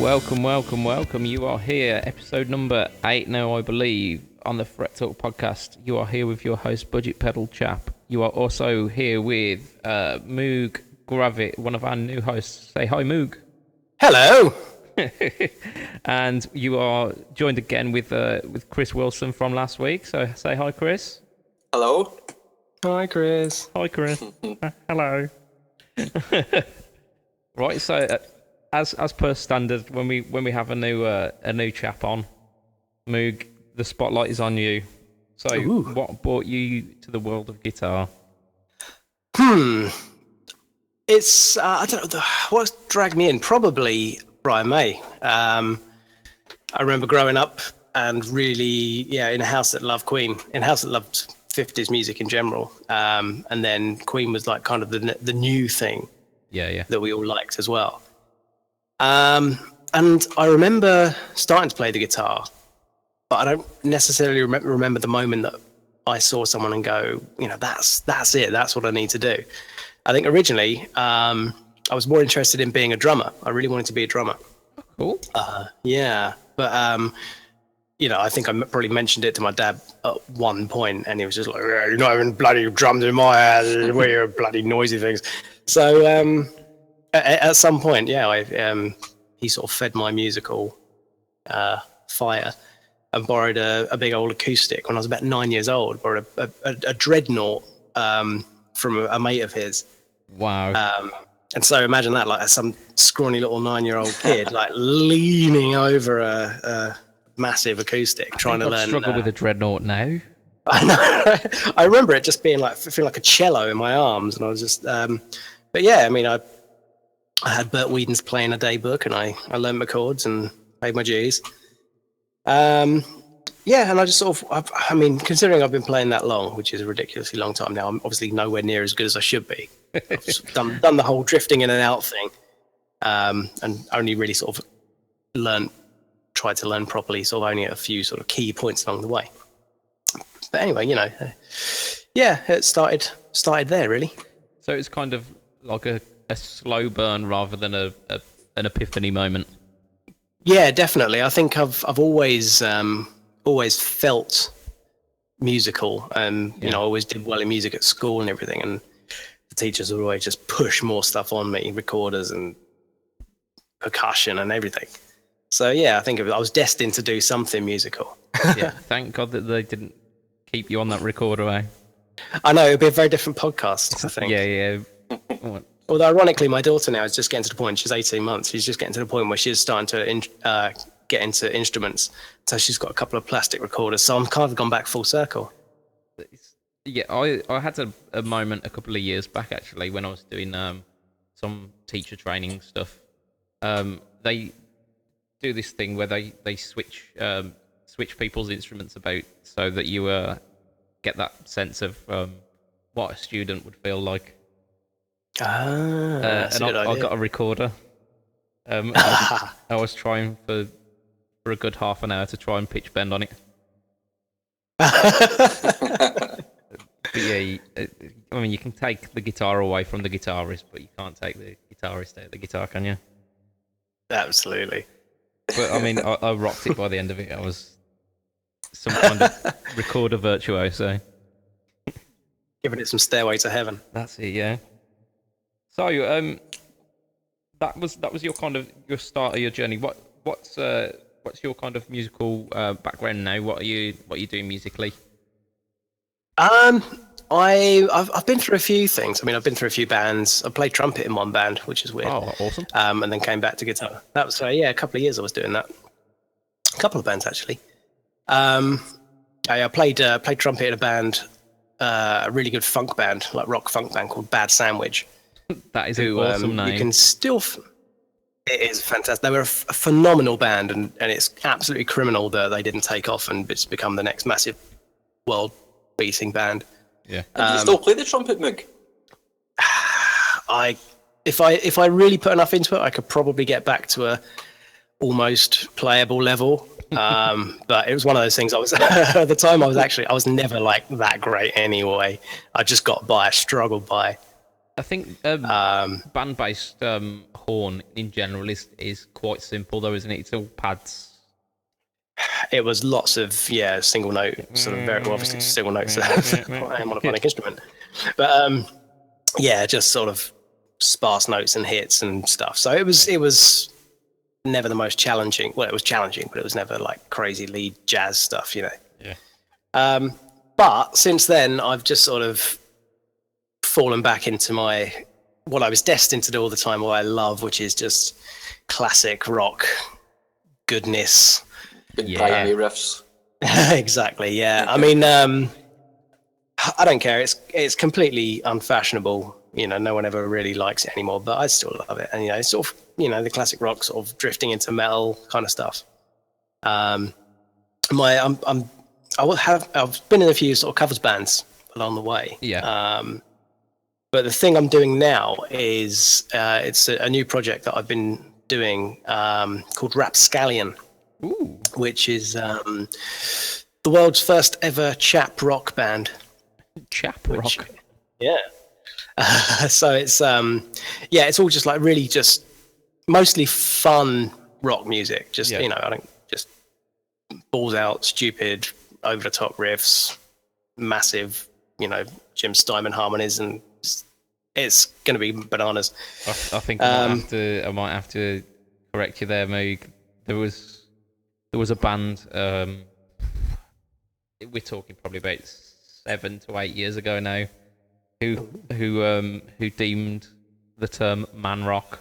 Welcome, welcome, welcome. You are here, episode number 8 now, I believe, on the Fret Talk podcast. You are here with your host, Budget Pedal Chap. You are also here with Moog Gravit, one of our new hosts. Say hi, Moog. Hello. And you are joined again with Chris Wilson from last week. So say hi, Chris. Hello. Hi, Chris. Hi, Chris. Hello. Right, so as per standard, when we have a new chap on, Moog, the spotlight is on you. So, What brought you to the world of guitar? It's I don't know what's dragged me in. Probably Brian May. I remember growing up and really, in a house that loved Queen, in a house that loved 50s music in general. And then Queen was like kind of the new thing. Yeah. That we all liked as well. And I remember starting to play the guitar, but I don't necessarily remember the moment that I saw someone and go, that's it. That's what I need to do. I think originally I was more interested in being a drummer. I really wanted to be a drummer. Cool. But I think I probably mentioned it to my dad at one point, and he was just like, "You're not having bloody drums in my house. Where your bloody noisy things." So at some point, he sort of fed my musical fire and borrowed a big old acoustic when I was about 9 years old. Borrowed a Dreadnought from a mate of his. Wow. And so imagine that, like some scrawny little 9-year-old kid, like leaning over a massive acoustic, trying to learn. Struggle with a Dreadnought now. I know. I remember it just being feeling like a cello in my arms, and I was just. But yeah, I mean, I had Bert Whedon's Playing a Day book, and I learned my chords and paid my dues. And I just sort of, considering I've been playing that long, which is a ridiculously long time now, I'm obviously nowhere near as good as I should be. I've done the whole drifting in and out thing, and only really sort of tried to learn properly, sort of only at a few sort of key points along the way. But anyway, it started there really. So it's kind of like a slow burn rather than an epiphany moment. Yeah, definitely. I think I've always felt musical, and I always did well in music at school and everything, and the teachers would always just push more stuff on me, recorders and percussion and everything. So yeah, I think I was destined to do something musical. Yeah, thank God that they didn't keep you on that recorder, eh? I know, it'd be a very different podcast, I think. Yeah. Although ironically, my daughter now is just getting to the point, she's 18 months, she's just getting to the point where she's starting to get into instruments. So she's got a couple of plastic recorders. So I'm kind of gone back full circle. Yeah, I had a moment a couple of years back, actually, when I was doing some teacher training stuff. They do this thing where they switch people's instruments about so that you get that sense of what a student would feel like. And I got a recorder. I was trying for a good half an hour to try and pitch bend on it. But yeah, you can take the guitar away from the guitarist, but you can't take the guitarist out of the guitar, can you? Absolutely. But I rocked it by the end of it. I was some kind of recorder virtuoso. Giving it some Stairway to Heaven. That's it, yeah. So, that was your kind of your start of your journey. What's your kind of musical background now? What are you doing musically? I've been through a few things. I've been through a few bands. I played trumpet in one band, which is weird. Oh, awesome. And then came back to guitar. That was a couple of years I was doing that. A couple of bands actually. I played trumpet in a band, a really good funk band, like rock funk band called Bad Sandwich. That is an awesome name. You can still. It is fantastic. They were a phenomenal band, and it's absolutely criminal that they didn't take off and it's become the next massive world-beating band. Yeah. Do you still play the trumpet, Moog? If I really put enough into it, I could probably get back to a almost playable level. But it was one of those things. I was at the time. I was never like that great anyway. I just got by, struggled by. I think Um, band-based horn in general is quite simple, though, isn't it? It's all pads. it was lots of single note, sort of very well, obviously single notes. I am on a phonic instrument, but just sort of sparse notes and hits and stuff. So it was never the most challenging. Well, it was challenging, but it was never like crazy lead jazz stuff, you know. Yeah. But since then, I've just sort of fallen back into what I was destined to do all the time, what I love, which is just classic rock goodness. Big Yeah. primary riffs. Exactly. Yeah. I mean, I don't care. It's completely unfashionable. You know, no one ever really likes it anymore, but I still love it. And it's sort of the classic rock sort of drifting into metal kind of stuff. I've been in a few sort of covers bands along the way. Yeah. But the thing I'm doing now is it's a new project that I've been doing called Rapscallion, Ooh. which is the world's first ever chap rock band. Chap rock. Yeah. So it's it's all just like really just mostly fun rock music. Just I don't just balls out, stupid, over the top riffs, massive, Jim Steinman harmonies, and it's going to be bananas. I think I might have to correct you there, Moog. There was a band. We're talking probably about 7 to 8 years ago now, who deemed the term man rock.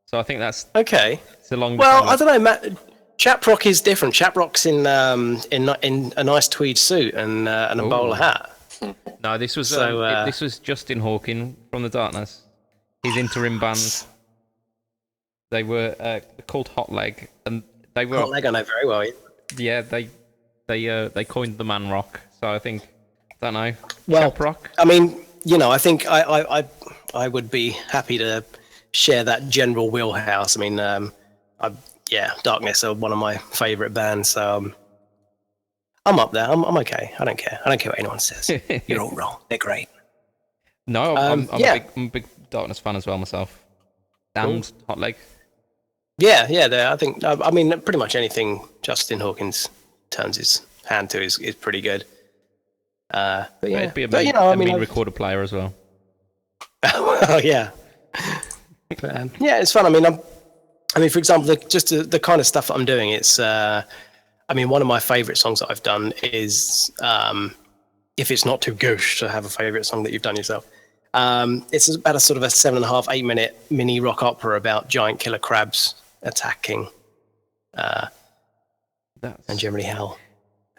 So I think that's Okay. it's a long. Well, I don't know, Matt. Chap rock is different. Chap rock's in a nice tweed suit and a bowler hat. No, this was So, this was Justin Hawking from the Darkness. His interim band. They were called Hot Leg, and they were Hot Leg, I know very well. yeah they coined the man rock. So I think don't know Well, chap rock. I mean, I think I would be happy to share that general wheelhouse. I mean, Darkness are one of my favourite bands, so I'm up there. I'm okay. I don't care. I don't care what anyone says. You're all wrong. They're great. No, I'm yeah. a big Darkness fan as well myself. And Hot Leg. Yeah, I think. I mean, pretty much anything Justin Hawkins turns his hand to is pretty good. But yeah, It'd be a but, mean recorder player as well. Oh yeah. But, it's fun. I mean, for example, the kind of stuff that I'm doing. It's, one of my favourite songs that I've done is, if it's not too gauche to have a favourite song that you've done yourself. It's about a sort of a 7.5, 8 minute mini rock opera about giant killer crabs attacking, and generally how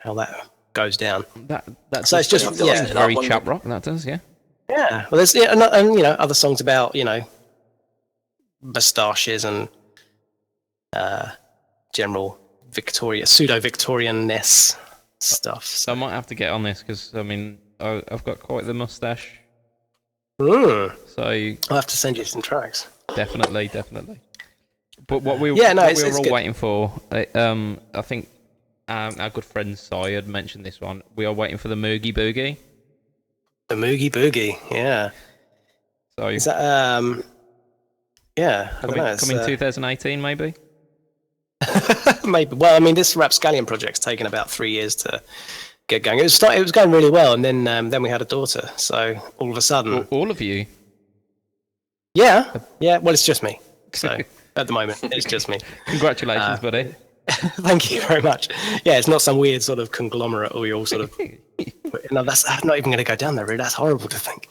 that goes down. That's So it's just Yeah. very that one. chap rock. That does, yeah. Yeah, well, there's and other songs about moustaches and general pseudo-Victorianness stuff. So I might have to get on this because I've got quite the mustache. So I'll have to send you some tracks. definitely. But what we Yeah, no, what it's we were all good. waiting for, I think our good friend Si had mentioned this one. We are waiting for the Moogie Boogie. The Moogie Boogie, yeah. So Is that I don't know. coming 2018 maybe. Maybe. Well, I mean, this Rapscallion project's taken about 3 years to get going. It was going really well, and then we had a daughter. So all of a sudden, All of you. yeah. Well, it's just me. So at the moment, it's just me. Congratulations, buddy. Thank you very much. Yeah, it's not some weird sort of conglomerate, or we all sort of. No, I'm not even going to go down that route. That's horrible to think.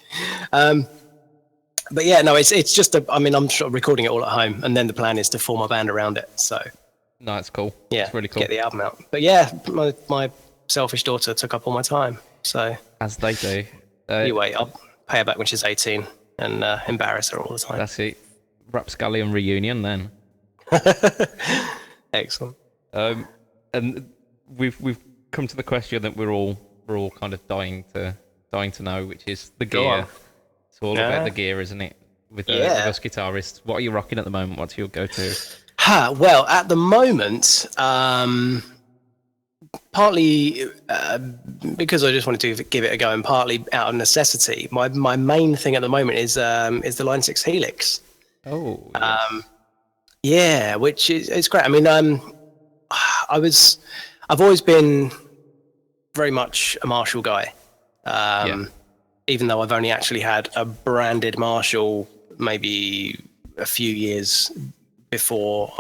But yeah, no, it's just I'm sort of recording it all at home, and then the plan is to form a band around it. So No, it's cool. yeah, It's really cool. get the album out. But yeah, my selfish daughter took up all my time. So As they do. anyway, I'll pay her back when she's 18 and embarrass her all the time. That's it. Rapscallion reunion then. Excellent. And we've come to the question that we're all kind of dying to know, which is the Go gear. on. It's all Yeah. about the gear, isn't it? With Yeah. us guitarists, what are you rocking at the moment? What's your go-to? Well, at the moment, partly because I just wanted to give it a go, and partly out of necessity. My main thing at the moment is the Line 6 Helix. Oh, yes. Yeah, which is it's great. I mean, I've always been very much a Marshall guy. Even though I've only actually had a branded Marshall maybe a few years before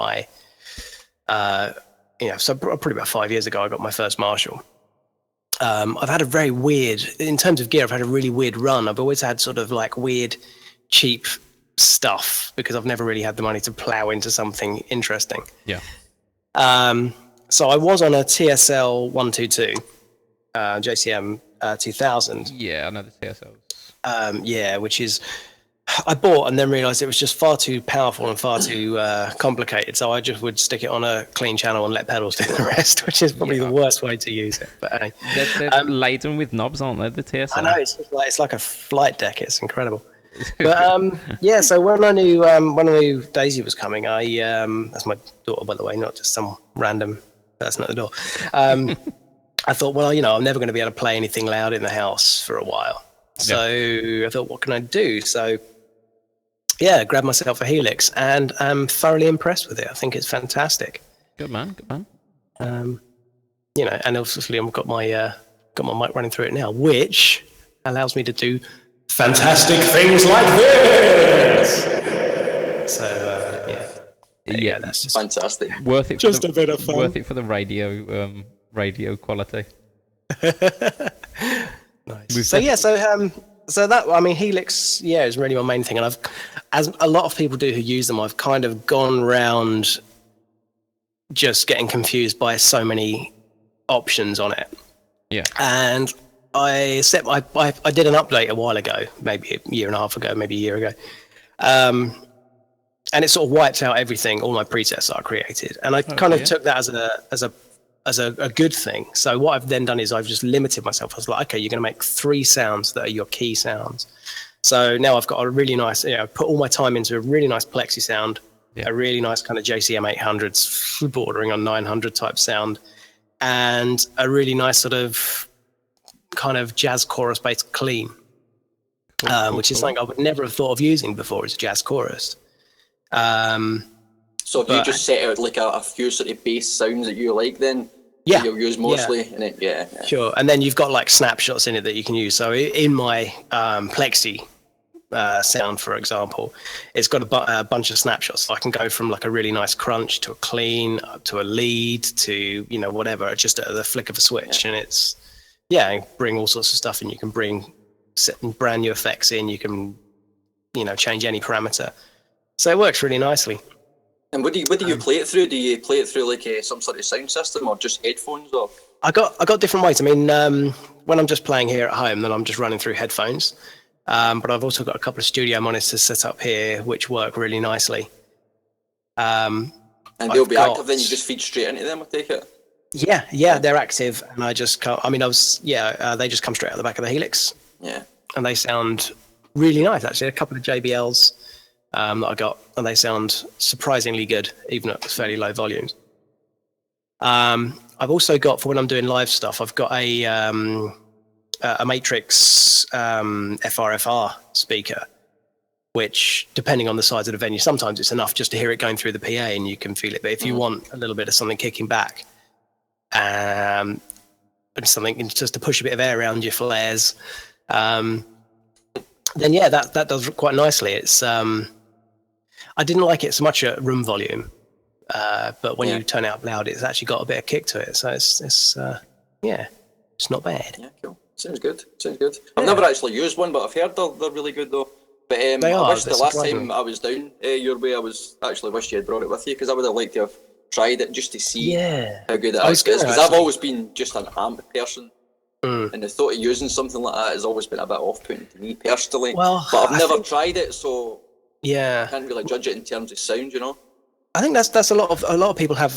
so probably about 5 years ago, I got my first Marshall. I've had a very weird, in terms of gear, I've had a really weird run. I've always had sort of like weird, cheap stuff because I've never really had the money to plow into something interesting. Yeah. So I was on a TSL 122, JCM 2000. Yeah, I know the TSLs. Which is I bought and then realized it was just far too powerful and far too complicated. So I just would stick it on a clean channel and let pedals do the rest, which is probably the worst way to use it. But they're laden with knobs, aren't they? The TSL. I know it's like a flight deck. It's incredible. But so when I knew Daisy was coming, that's my daughter, by the way, not just some random person at the door. I thought, well, I'm never going to be able to play anything loud in the house for a while. So I thought, what can I do? So grabbed myself a Helix, and I'm thoroughly impressed with it. I think it's fantastic. Good man. And obviously I've got my mic running through it now, which allows me to do fantastic things like this. So that's just fantastic. Worth it. Just a bit of fun. Worth it for the radio quality. Nice. So that, I mean, Helix, is really my main thing. And as a lot of people do who use them, I've kind of gone round just getting confused by so many options on it. Yeah. And I did an update a while ago, maybe a year and a half ago, maybe a year ago. And it sort of wiped out everything, all my presets that I created. And I kind of took that as a good thing. So what I've then done is I've just limited myself. I was like, okay, you're going to make 3 sounds that are your key sounds. So now I've got a really nice, put all my time into a really nice Plexi sound, a really nice kind of JCM 800s bordering on 900 type sound, and a really nice sort of kind of jazz chorus based clean, which is something I would never have thought of using before as a jazz chorus. So if you just set out like a few sort of bass sounds that you like, then you'll use mostly, and then sure. And then you've got like snapshots in it that you can use. So in my Plexi sound, for example, it's got a bunch of snapshots. So I can go from like a really nice crunch to a clean, to a lead, to whatever, just at the flick of a switch, and it's bring all sorts of stuff in. You can set brand new effects in. You can change any parameter. So it works really nicely. And what do you play it through? Do you play it through like some sort of sound system, or just headphones? Or I got different ways. I mean, when I'm just playing here at home, then I'm just running through headphones. But I've also got a couple of studio monitors set up here, which work really nicely. And they'll be active. Then you just feed straight into them. I take it. Yeah, they're active, and I just can't. I mean, they just come straight out the back of the Helix. Yeah, and they sound really nice. Actually, a couple of JBLs. That I got, and they sound surprisingly good, even at fairly low volumes. I've also got, for when I'm doing live stuff, I've got a Matrix FRFR speaker, which, depending on the size of the venue, sometimes it's enough just to hear it going through the PA and you can feel it. But if you want a little bit of something kicking back, and something just to push a bit of air around your flares, then that does quite nicely. It's I didn't like it so much at room volume, but when you turn it up loud, it's actually got a bit of kick to it. So it's not bad. Yeah, cool. Sounds good. I've never actually used one, but I've heard they're really good though. But they are. I wish the last time I was down your way, I actually wish you had brought it with you, because I would have liked to have tried it just to see how good it actually is. Because I've always been just an amp person. And the thought of using something like that has always been a bit off-putting to me personally. Well, but I've never tried it, so I can't really judge it in terms of sound, I think that's a lot of people have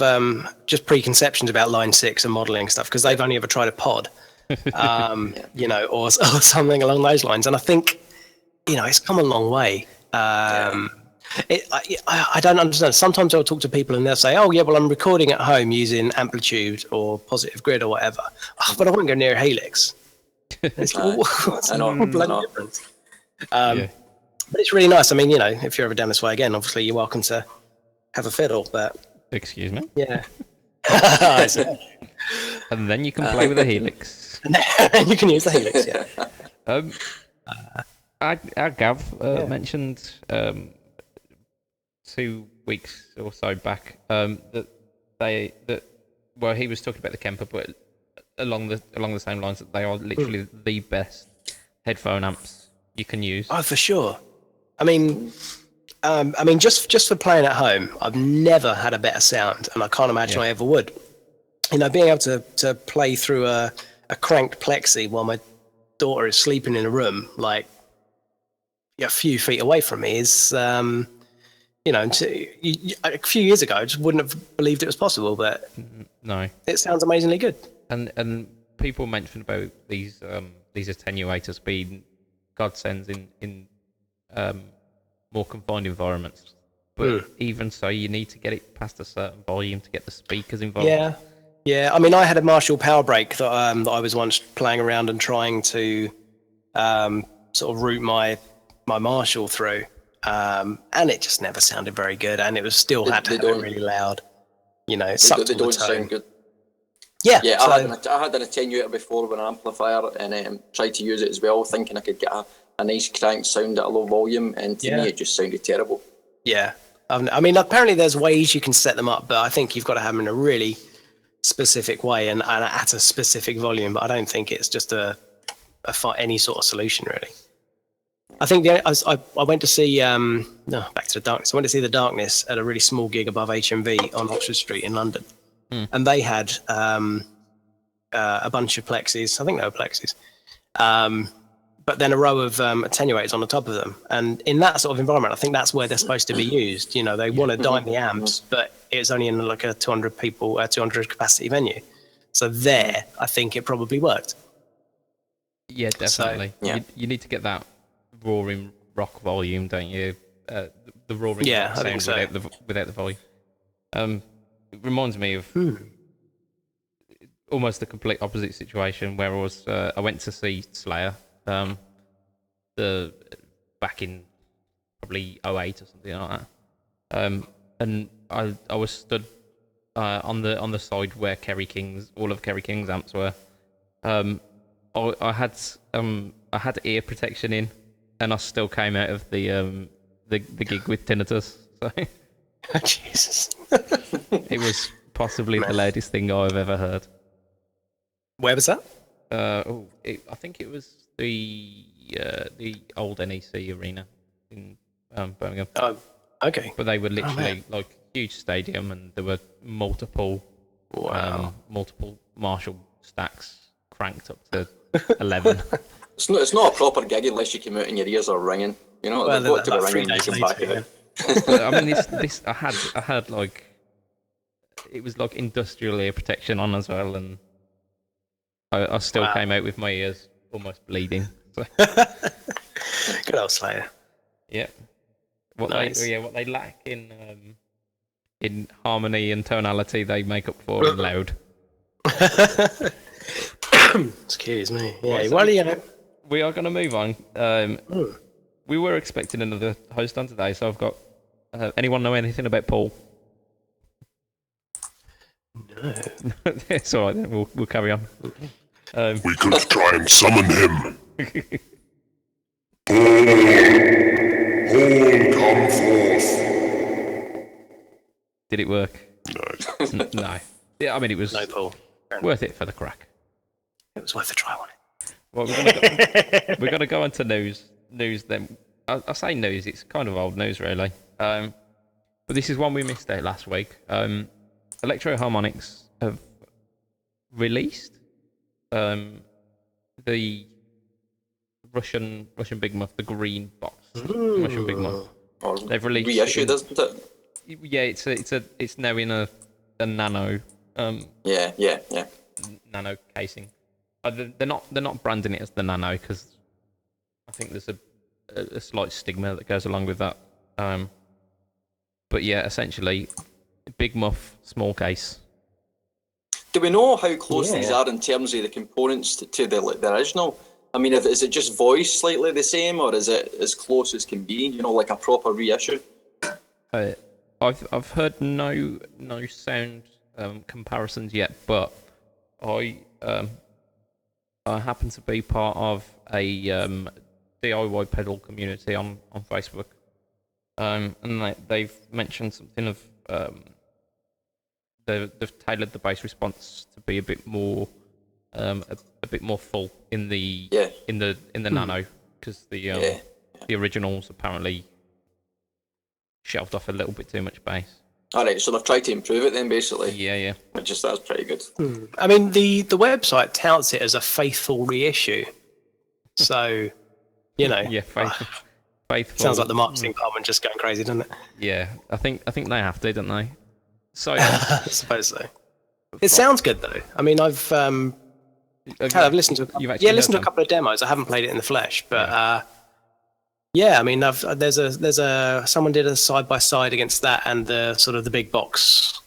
just preconceptions about Line 6 and modelling stuff because they've only ever tried a pod, or something along those lines. And I think it's come a long way. I don't understand. Sometimes I'll talk to people and they'll say, "Oh, yeah, well, I'm recording at home using Amplitude or Positive Grid or whatever, but I won't go near a Helix." It's like, what's the bloody difference? But it's really nice. I mean, if you're ever down this way again, obviously you're welcome to have a fiddle. But excuse me. Yeah. And then you can play with the Helix. And you can use the Helix. Yeah. Our Gav mentioned 2 weeks or so back that he was talking about the Kemper, but along the same lines that they are literally the best headphone amps you can use. Oh, for sure. I mean, just for playing at home, I've never had a better sound, and I can't imagine I ever would. Being able to play through a cranked plexi while my daughter is sleeping in a room, like a few feet away from me, is a few years ago, I just wouldn't have believed it was possible. But no, it sounds amazingly good. And people mention about these attenuators being godsends in more confined environments. But even so, you need to get it past a certain volume to get the speakers involved. Yeah. I mean, I had a Marshall Power Break that I was once playing around and trying to sort of route my Marshall through, and it just never sounded very good, and it was still had to have it really loud. They don't sound good. Yeah. I had an attenuator before with an amplifier, and tried to use it as well, thinking I could get a nice cranked sound at a low volume, and to me it just sounded terrible. Yeah. I mean, apparently there's ways you can set them up, but I think you've got to have them in a really specific way and at a specific volume. But I don't think it's just any sort of solution, really. I think I went to see Back to the Darkness. I went to see The Darkness at a really small gig above HMV on Oxford Street in London, and they had a bunch of plexis. I think they were plexis, but then a row of attenuators on the top of them. And in that sort of environment, I think that's where they're supposed to be used. They want to dime the amps, but it's only in like a 200 capacity venue. So there, I think it probably worked. Yeah, definitely. So, you need to get that roaring rock volume, don't you? The roaring rock sound without the volume. It reminds me of almost the complete opposite situation where I went to see Slayer back in probably 2008 or something like that. And I was stood on the side where all of Kerry King's amps were. I had ear protection in, and I still came out of the gig with tinnitus. So Jesus, it was possibly the loudest thing I've ever heard. Where was that? I think it was the old NEC arena in Birmingham. Oh, okay. But they were literally like huge stadium, and there were multiple Marshall stacks cranked up to 11. It's not a proper gig unless you come out and your ears are ringing. They've got to be ringing. You can back it out. I mean, this I had like it was like industrial ear protection on as well, and I still came out with my ears almost bleeding. So. Good old Slayer. Yeah. What they lack in harmony and tonality, they make up for in loud. Excuse me. Yeah. We are going to move on. We were expecting another host on today, so I've got. Anyone know anything about Paul? No. It's all right then. We'll carry on. We could try and summon him. Paul, come forth. Did it work? No. No. Yeah, I mean it was Paul. Worth it for the crack. It was worth a try, wasn't it? Well, we're gonna go on to news. News then. I say news. It's kind of old news, really. But this is one we missed out last week. Electro Harmonix have released the Russian Big Muff, the green box. Russian Big Muff. They've released reissued, isn't it? Yeah, it's now in a nano. Yeah. Nano casing. They're not branding it as the nano because I think there's a slight stigma that goes along with that. But yeah, essentially, big muff, small case. Do we know how close these are in terms of the components to the original? I mean, is it just voice slightly the same, or is it as close as can be? You know, like a proper reissue. I've heard no sound comparisons yet, but I happen to be part of a DIY pedal community on Facebook, and they've mentioned something of they've tailored the bass response to be a bit more full in the Nano, because the originals apparently shelved off a little bit too much bass. Alright, so they've tried to improve it then, basically. Yeah. That's pretty good. I mean, the website touts it as a faithful reissue. So, you know. Yeah, faithful. Sounds like the marketing department just going crazy, doesn't it? Yeah, I think they have to, don't they? So I suppose so. It sounds good though. I mean, I've listened to a couple of demos. I haven't played it in the flesh, but yeah, I mean, someone did a side by side against that and the sort of the big box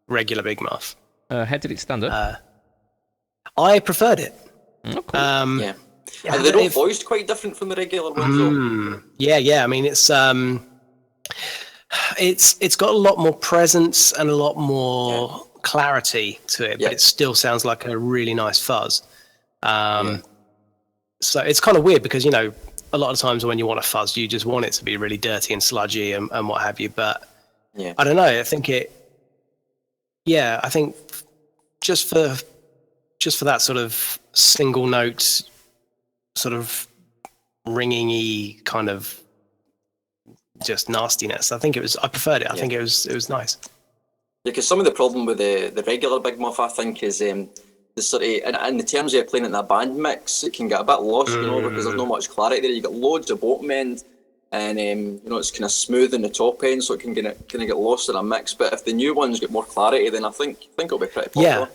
regular Big Muff. How did it stand up? I preferred it. Oh, cool. Yeah. And they're all voiced quite different from the regular ones, though. Yeah. I mean, it's got a lot more presence and a lot more clarity to it, but it still sounds like a really nice fuzz. So it's kind of weird because, you know, a lot of times when you want a fuzz, you just want it to be really dirty and sludgy and what have you. But I don't know. I think just for that sort of single note, sort of ringing-y kind of just nastiness. I preferred it. I think it was nice. Yeah, because some of the problem with the regular Big Muff, I think, is the sort of, in the terms of playing it in a band mix, it can get a bit lost, you know, because there's not much clarity there. You got loads of bottom end, and you know, it's kind of smooth in the top end, so it can kind of get lost in a mix. But if the new ones get more clarity, then I think it'll be pretty popular. Yeah,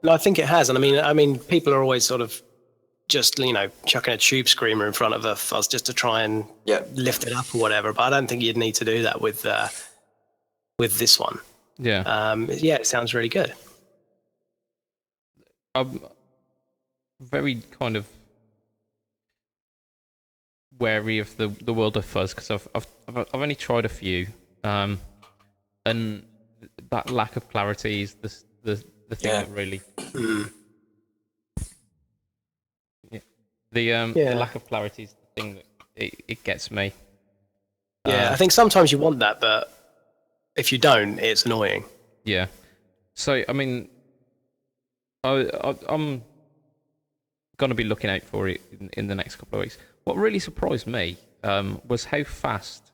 no, I think it has, and I mean, people are always sort of just, you know, chucking a tube screamer in front of a fuzz just to try and lift it up or whatever. But I don't think you'd need to do that with this one. Yeah. It sounds really good. I'm very kind of wary of the world of fuzz because I've only tried a few, and that lack of clarity is the thing that really. The lack of clarity is the thing that it gets me. Yeah, I think sometimes you want that, but if you don't, it's annoying. Yeah. So I mean, I'm going to be looking out for it in the next couple of weeks. What really surprised me was how fast.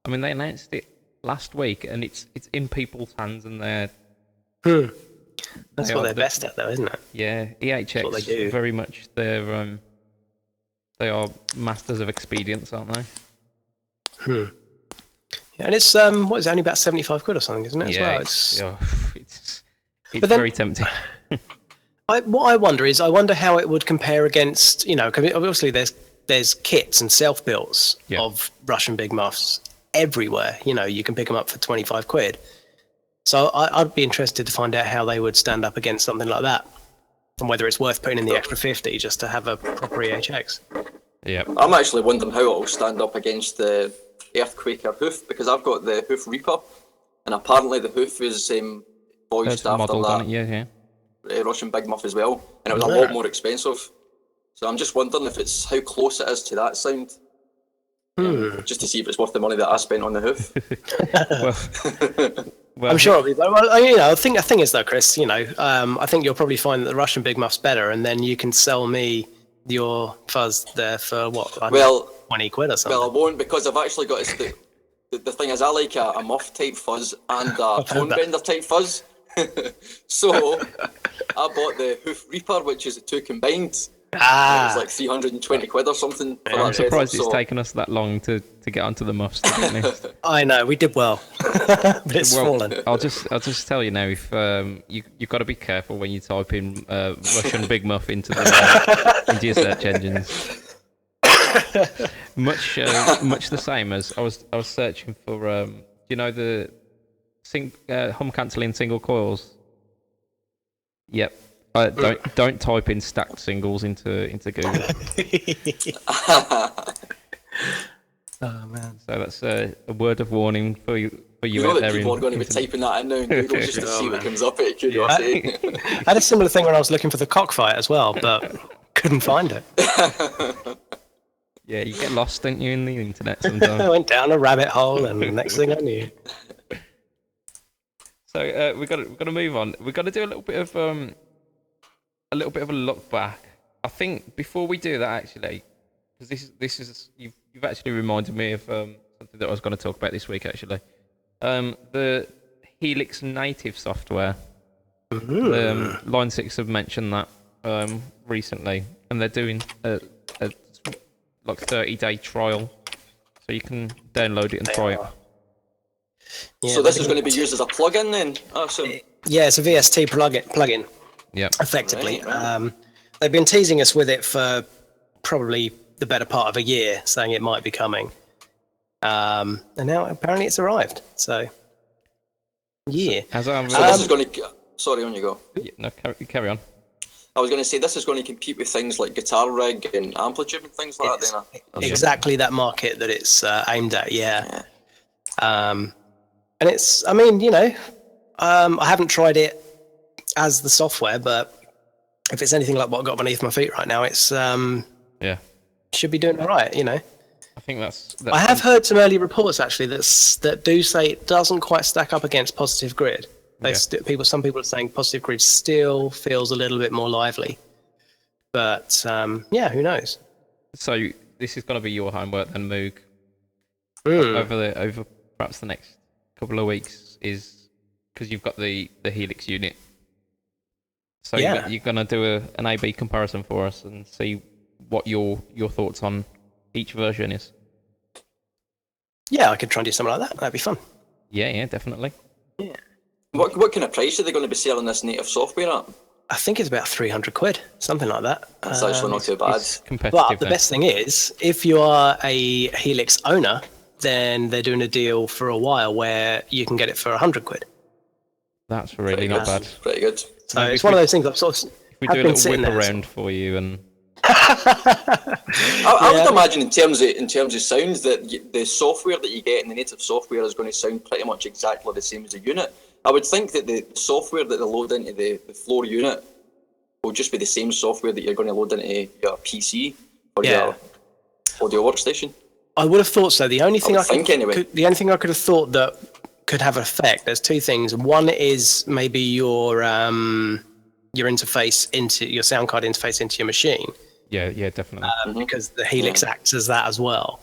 I mean, they announced it last week, and it's in people's hands, and they're. That's what they're best at, though, isn't it? Yeah, EHX they do. Very much. They are masters of expedience, aren't they? Yeah, and it's what is it, only about £75 or something, isn't it? Yeah, as well? it's very tempting. What I wonder how it would compare against, you know, because obviously there's kits and self-builts of Russian Big Muffs everywhere. You know, you can pick them up for £25. So I'd be interested to find out how they would stand up against something like that, and whether it's worth putting in the extra 50 just to have a proper EHX. Yeah, I'm actually wondering how it'll stand up against the Earthquaker Hoof, because I've got the Hoof Reaper, and apparently the Hoof is voiced after that Russian Big Muff as well, and it was a lot more expensive. So I'm just wondering if it's how close it is to that sound, just to see if it's worth the money that I spent on the Hoof. Well, I'm sure it'll be. Well, you know, the thing is though, Chris, you know, I think you'll probably find that the Russian Big Muff's better, and then you can sell me your fuzz there for what? £20 or something. Well, I won't, because I've actually got the thing is, I like a muff type fuzz and a tone bender type fuzz. So I bought the Hoof Reaper, which is the two combined. It was like £320 or something. I'm surprised it's taken us that long to get onto the muffs. I know, we did well, but it's fallen. I'll just tell you now, if you've got to be careful when you type in Russian Big Muff into your search engines. Much the same as I was searching for you know the hum cancelling single coils? Yep. Don't type in stacked singles into Google. Oh man! So that's a word of warning for you You know out that there. people are going to be typing that in now in Google just to see what comes up at curiosity. I had a similar thing when I was looking for the cockfight as well, but couldn't find it. Yeah, you get lost, don't you, in the internet sometimes. I went down a rabbit hole, and the next thing I knew. So we've got to move on. We've got to do a little bit of a look back. I think before we do that, actually, because this is you've actually reminded me of something that I was going to talk about this week. Actually, the Helix native software. Line 6 have mentioned that recently, and they're doing a like 30-day trial, so you can download it and try it. Yeah, so this is going to be used as a plugin then? Awesome. Yeah, it's a VST plugin. Yeah. Effectively. Right. They've been teasing us with it for probably the better part of a year, saying it might be coming. And now apparently it's arrived. So, yeah. So this is going to... Sorry, on you go. Yeah, no, carry on. I was going to say, this is going to compete with things like Guitar Rig and Amplitude and things like that, then. Exactly that market that it's aimed at, yeah. And it's, I mean, you know, I haven't tried it as the software, but if it's anything like what I've got beneath my feet right now, it's should be doing all right, you know. I think that's I have heard some early reports actually that do say it doesn't quite stack up against Positive Grid. Some people are saying Positive Grid still feels a little bit more lively, but who knows? So this is going to be your homework then, Moog. Over perhaps the next couple of weeks, is because you've got the Helix unit. So you're going to do an A/B comparison for us and see what your thoughts on each version is. Yeah, I could try and do something like that. That'd be fun. Yeah, definitely. Yeah. What kind of price are they going to be selling this native software at? I think it's about £300, something like that. That's actually not too bad. It's competitive. But the best thing is, if you are a Helix owner, then they're doing a deal for a while where you can get it for £100. That's really not bad. Pretty good. So it's one of those things I've sort of. If we do a little whip around for you and. I would imagine in terms of sounds that the software that you get in the native software is going to sound pretty much exactly the same as the unit. I would think that the software that they load into the floor unit will just be the same software that you're going to load into your PC or your audio workstation. I would have thought so. The only thing the only thing I could have thought that could have an effect. There's two things. One is maybe your interface into your sound card interface into your machine. Yeah, definitely. Because the Helix acts as that as well.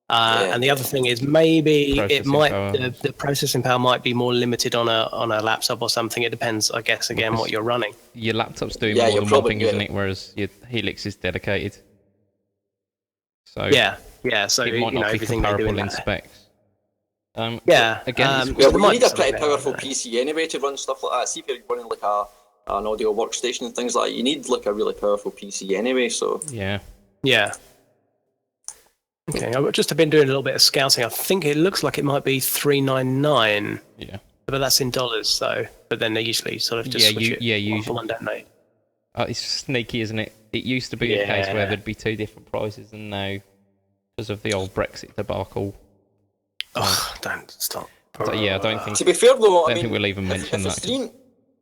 And the other thing is maybe the processing power might be more limited on a laptop or something. It depends, I guess, again, what you're running. Your laptop's doing more than one thing, isn't it? Whereas your Helix is dedicated. So so it might not be comparable in specs. Again, you need a pretty powerful PC anyway to run stuff like that. See if you're running like an audio workstation and things like that. You need like a really powerful PC anyway. So yeah. Okay, I've just been doing a little bit of scouting. I think it looks like it might be $399. Yeah, but that's in dollars. So, but then they usually sort of just switch it one for one, don't they? It's sneaky, isn't it? It used to be a case where there'd be two different prices, and now because of the old Brexit debacle. Oh, don't stop. So, I don't think. To be fair though, I think we'll even mention that.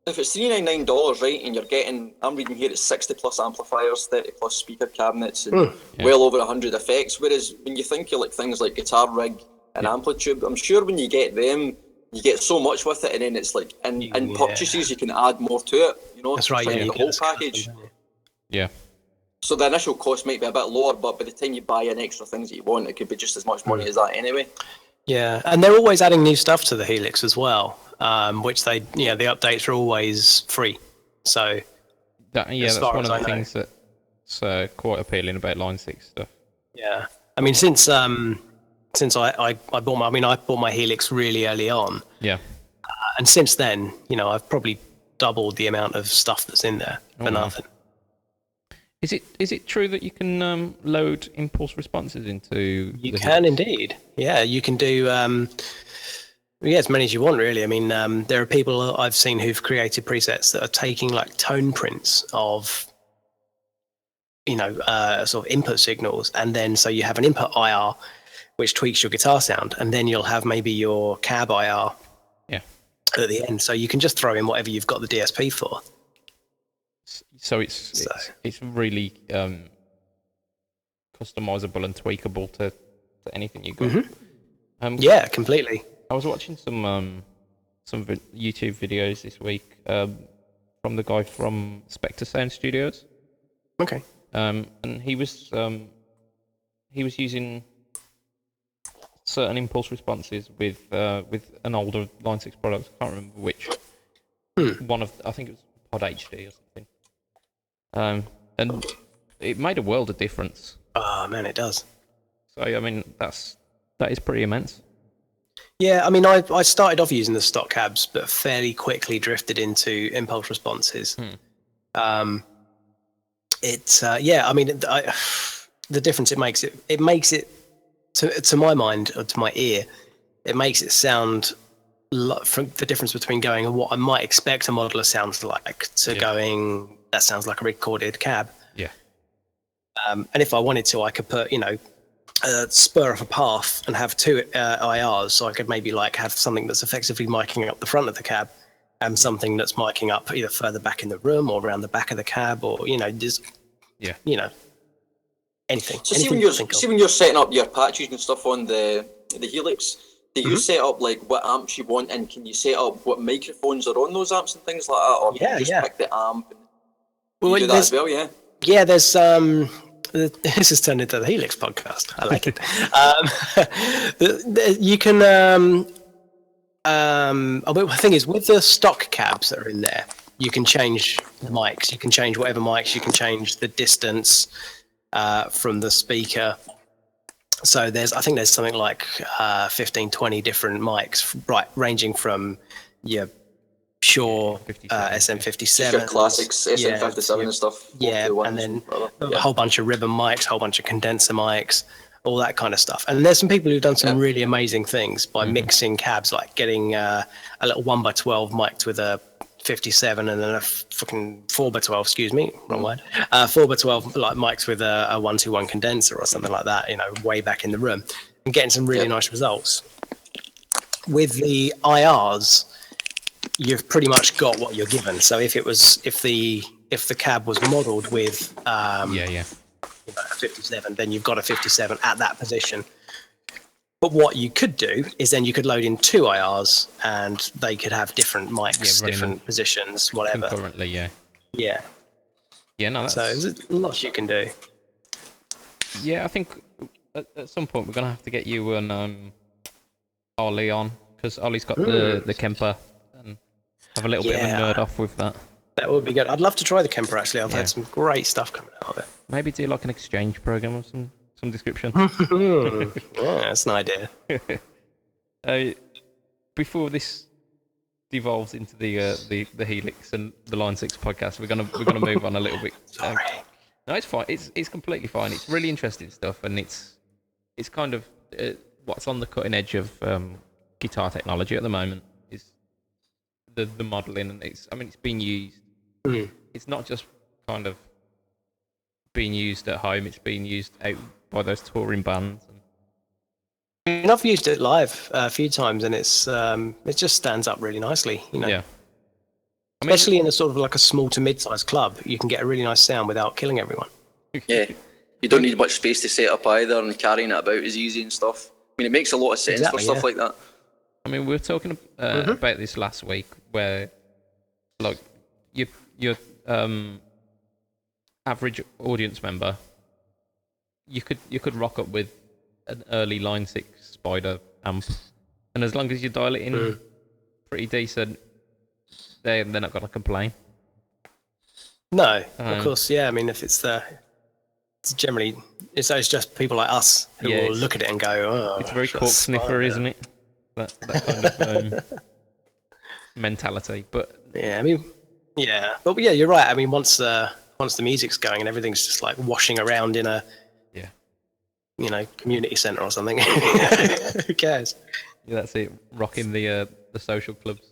If it's $399, right, and you're getting, I'm reading here, it's 60 plus amplifiers, 30 plus speaker cabinets, and well over 100 effects. Whereas when you think of like things like Guitar Rig and Amplitude, I'm sure when you get them, you get so much with it, and then it's like in purchases you can add more to it. You know, that's right. The whole package. Yeah. So the initial cost might be a bit lower, but by the time you buy in extra things that you want, it could be just as much money as that anyway. Yeah, and they're always adding new stuff to the Helix as well, which the updates are always free. So that's one of the things that's quite appealing about Line 6 stuff. Yeah, I mean since I bought my Helix really early on. Yeah, and since then, I've probably doubled the amount of stuff that's in there for nothing. Is it true that you can load impulse responses into? You can indeed. Yeah, you can do. Yeah, as many as you want, really. I mean, there are people I've seen who've created presets that are taking like tone prints of, sort of input signals, and then so you have an input IR, which tweaks your guitar sound, and then you'll have maybe your cab IR at the end. So you can just throw in whatever you've got the DSP for. So it's really customizable and tweakable to anything you got. Mm-hmm. Yeah, completely. I was watching some YouTube videos this week from the guy from Spectre Sound Studios. Okay. And he was using certain impulse responses with an older Line 6 product. I can't remember which. One of, I think it was Pod HD or something. And it made a world of difference. Oh man, it does. So I mean, that is pretty immense. Yeah, I mean, I started off using the stock cabs, but fairly quickly drifted into impulse responses. I mean, the difference it makes it to my mind, or to my ear, it makes it sound from the difference between going what I might expect a modeler sounds like to going that sounds like a recorded cab. Yeah. And if I wanted to, I could put spur off a path and have two IRs, so I could maybe like have something that's effectively miking up the front of the cab and something that's miking up either further back in the room or around the back of the cab, or just anything. So see when you're setting up your patches and stuff on the Helix, do you set up like what amps you want, and can you set up what microphones are on those amps and things like that, or can you just pick the amp? And you do that as well, yeah. Yeah, there's this has turned into the Helix podcast. I like it. You can. The thing is, with the stock cabs that are in there, you can change the mics. You can change whatever mics. You can change the distance from the speaker. So I think there's something like 15, 20 different mics, right, ranging from your Shure SM57, your classics, SM57 and stuff. Yeah, and then a whole bunch of ribbon mics, a whole bunch of condenser mics, all that kind of stuff. And there's some people who've done some really amazing things by mixing cabs, like getting a little 1x12 mic'd with a 57 and then a fucking 4x12, excuse me, wrong word, 4x12 like mics with a 121 condenser or something like that, way back in the room, and getting some really nice results. With the IRs, you've pretty much got what you're given. So if the cab was modelled with a 57, then you've got a 57 at that position. But what you could do is then you could load in two IRs, and they could have different mics, different positions, whatever. Concurrently, yeah. No, so there's lots you can do. Yeah, I think at some point we're gonna have to get you and Ollie on, because Ollie's got the Kemper, and have a little bit of a nerd off with that. That would be good. I'd love to try the Kemper, actually. I've had some great stuff coming out of it. Maybe do like an exchange program of some description. Yeah, that's an idea. Before this devolves into the Helix and the Line 6 podcast, we're gonna move on a little bit. Sorry. No, it's fine. It's completely fine. It's really interesting stuff, and it's kind of what's on the cutting edge of guitar technology at the moment is the modelling, and it's being used. It's not just kind of being used at home. It's being used out by those touring bands. And I've used it live a few times, and it just stands up really nicely. Yeah. Especially in a sort of like a small to mid-sized club, you can get a really nice sound without killing everyone. Yeah, you don't need much space to set up either, and carrying it about is easy and stuff. It makes a lot of sense for stuff like that. We were talking about this last week, where like your average audience member, you could rock up with an early Line 6 Spider amp, and as long as you dial it in pretty decent, they're not gonna complain. No, of course, yeah. If it's generally it's just people like us who will look at it and go, "Oh, it's very cork sniffer, isn't it?" That kind of mentality. But but you're right. Once the music's going and everything's just like washing around in a community center or something, who cares? Yeah, that's it. Rocking the social clubs.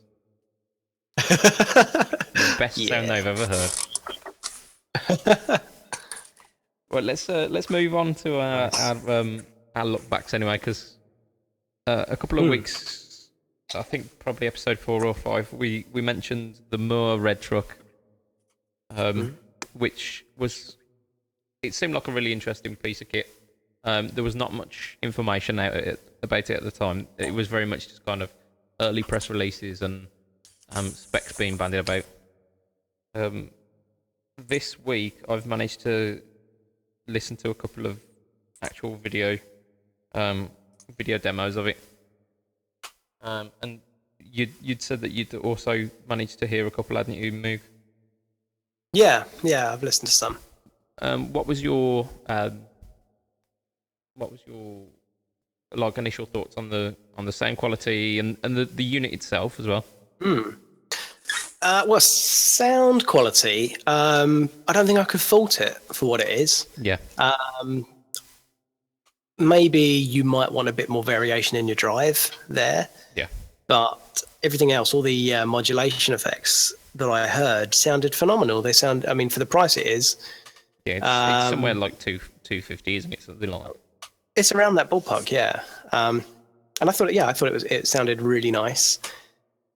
The best sound I've ever heard. Well, let's move on to our look backs anyway, because a couple of weeks, I think probably episode 4 or 5, we mentioned the Moore Red Truck, which it seemed like a really interesting piece of kit. There was not much information about it at the time. It was very much just kind of early press releases and specs being bandied about. This week, I've managed to listen to a couple of actual video demos of it. And you'd said that you'd also managed to hear a couple, hadn't you, Moog? Yeah, I've listened to some. What was your like initial thoughts on the sound quality and the unit itself as well? Well, sound quality, I don't think I could fault it for what it is. Yeah. Maybe you might want a bit more variation in your drive there. Yeah. But everything else, all the modulation effects that I heard sounded phenomenal. They sound, I mean, for the price it is. Yeah, it's somewhere like 250, isn't it? Something like that. It's around that ballpark, yeah. And I thought it sounded really nice.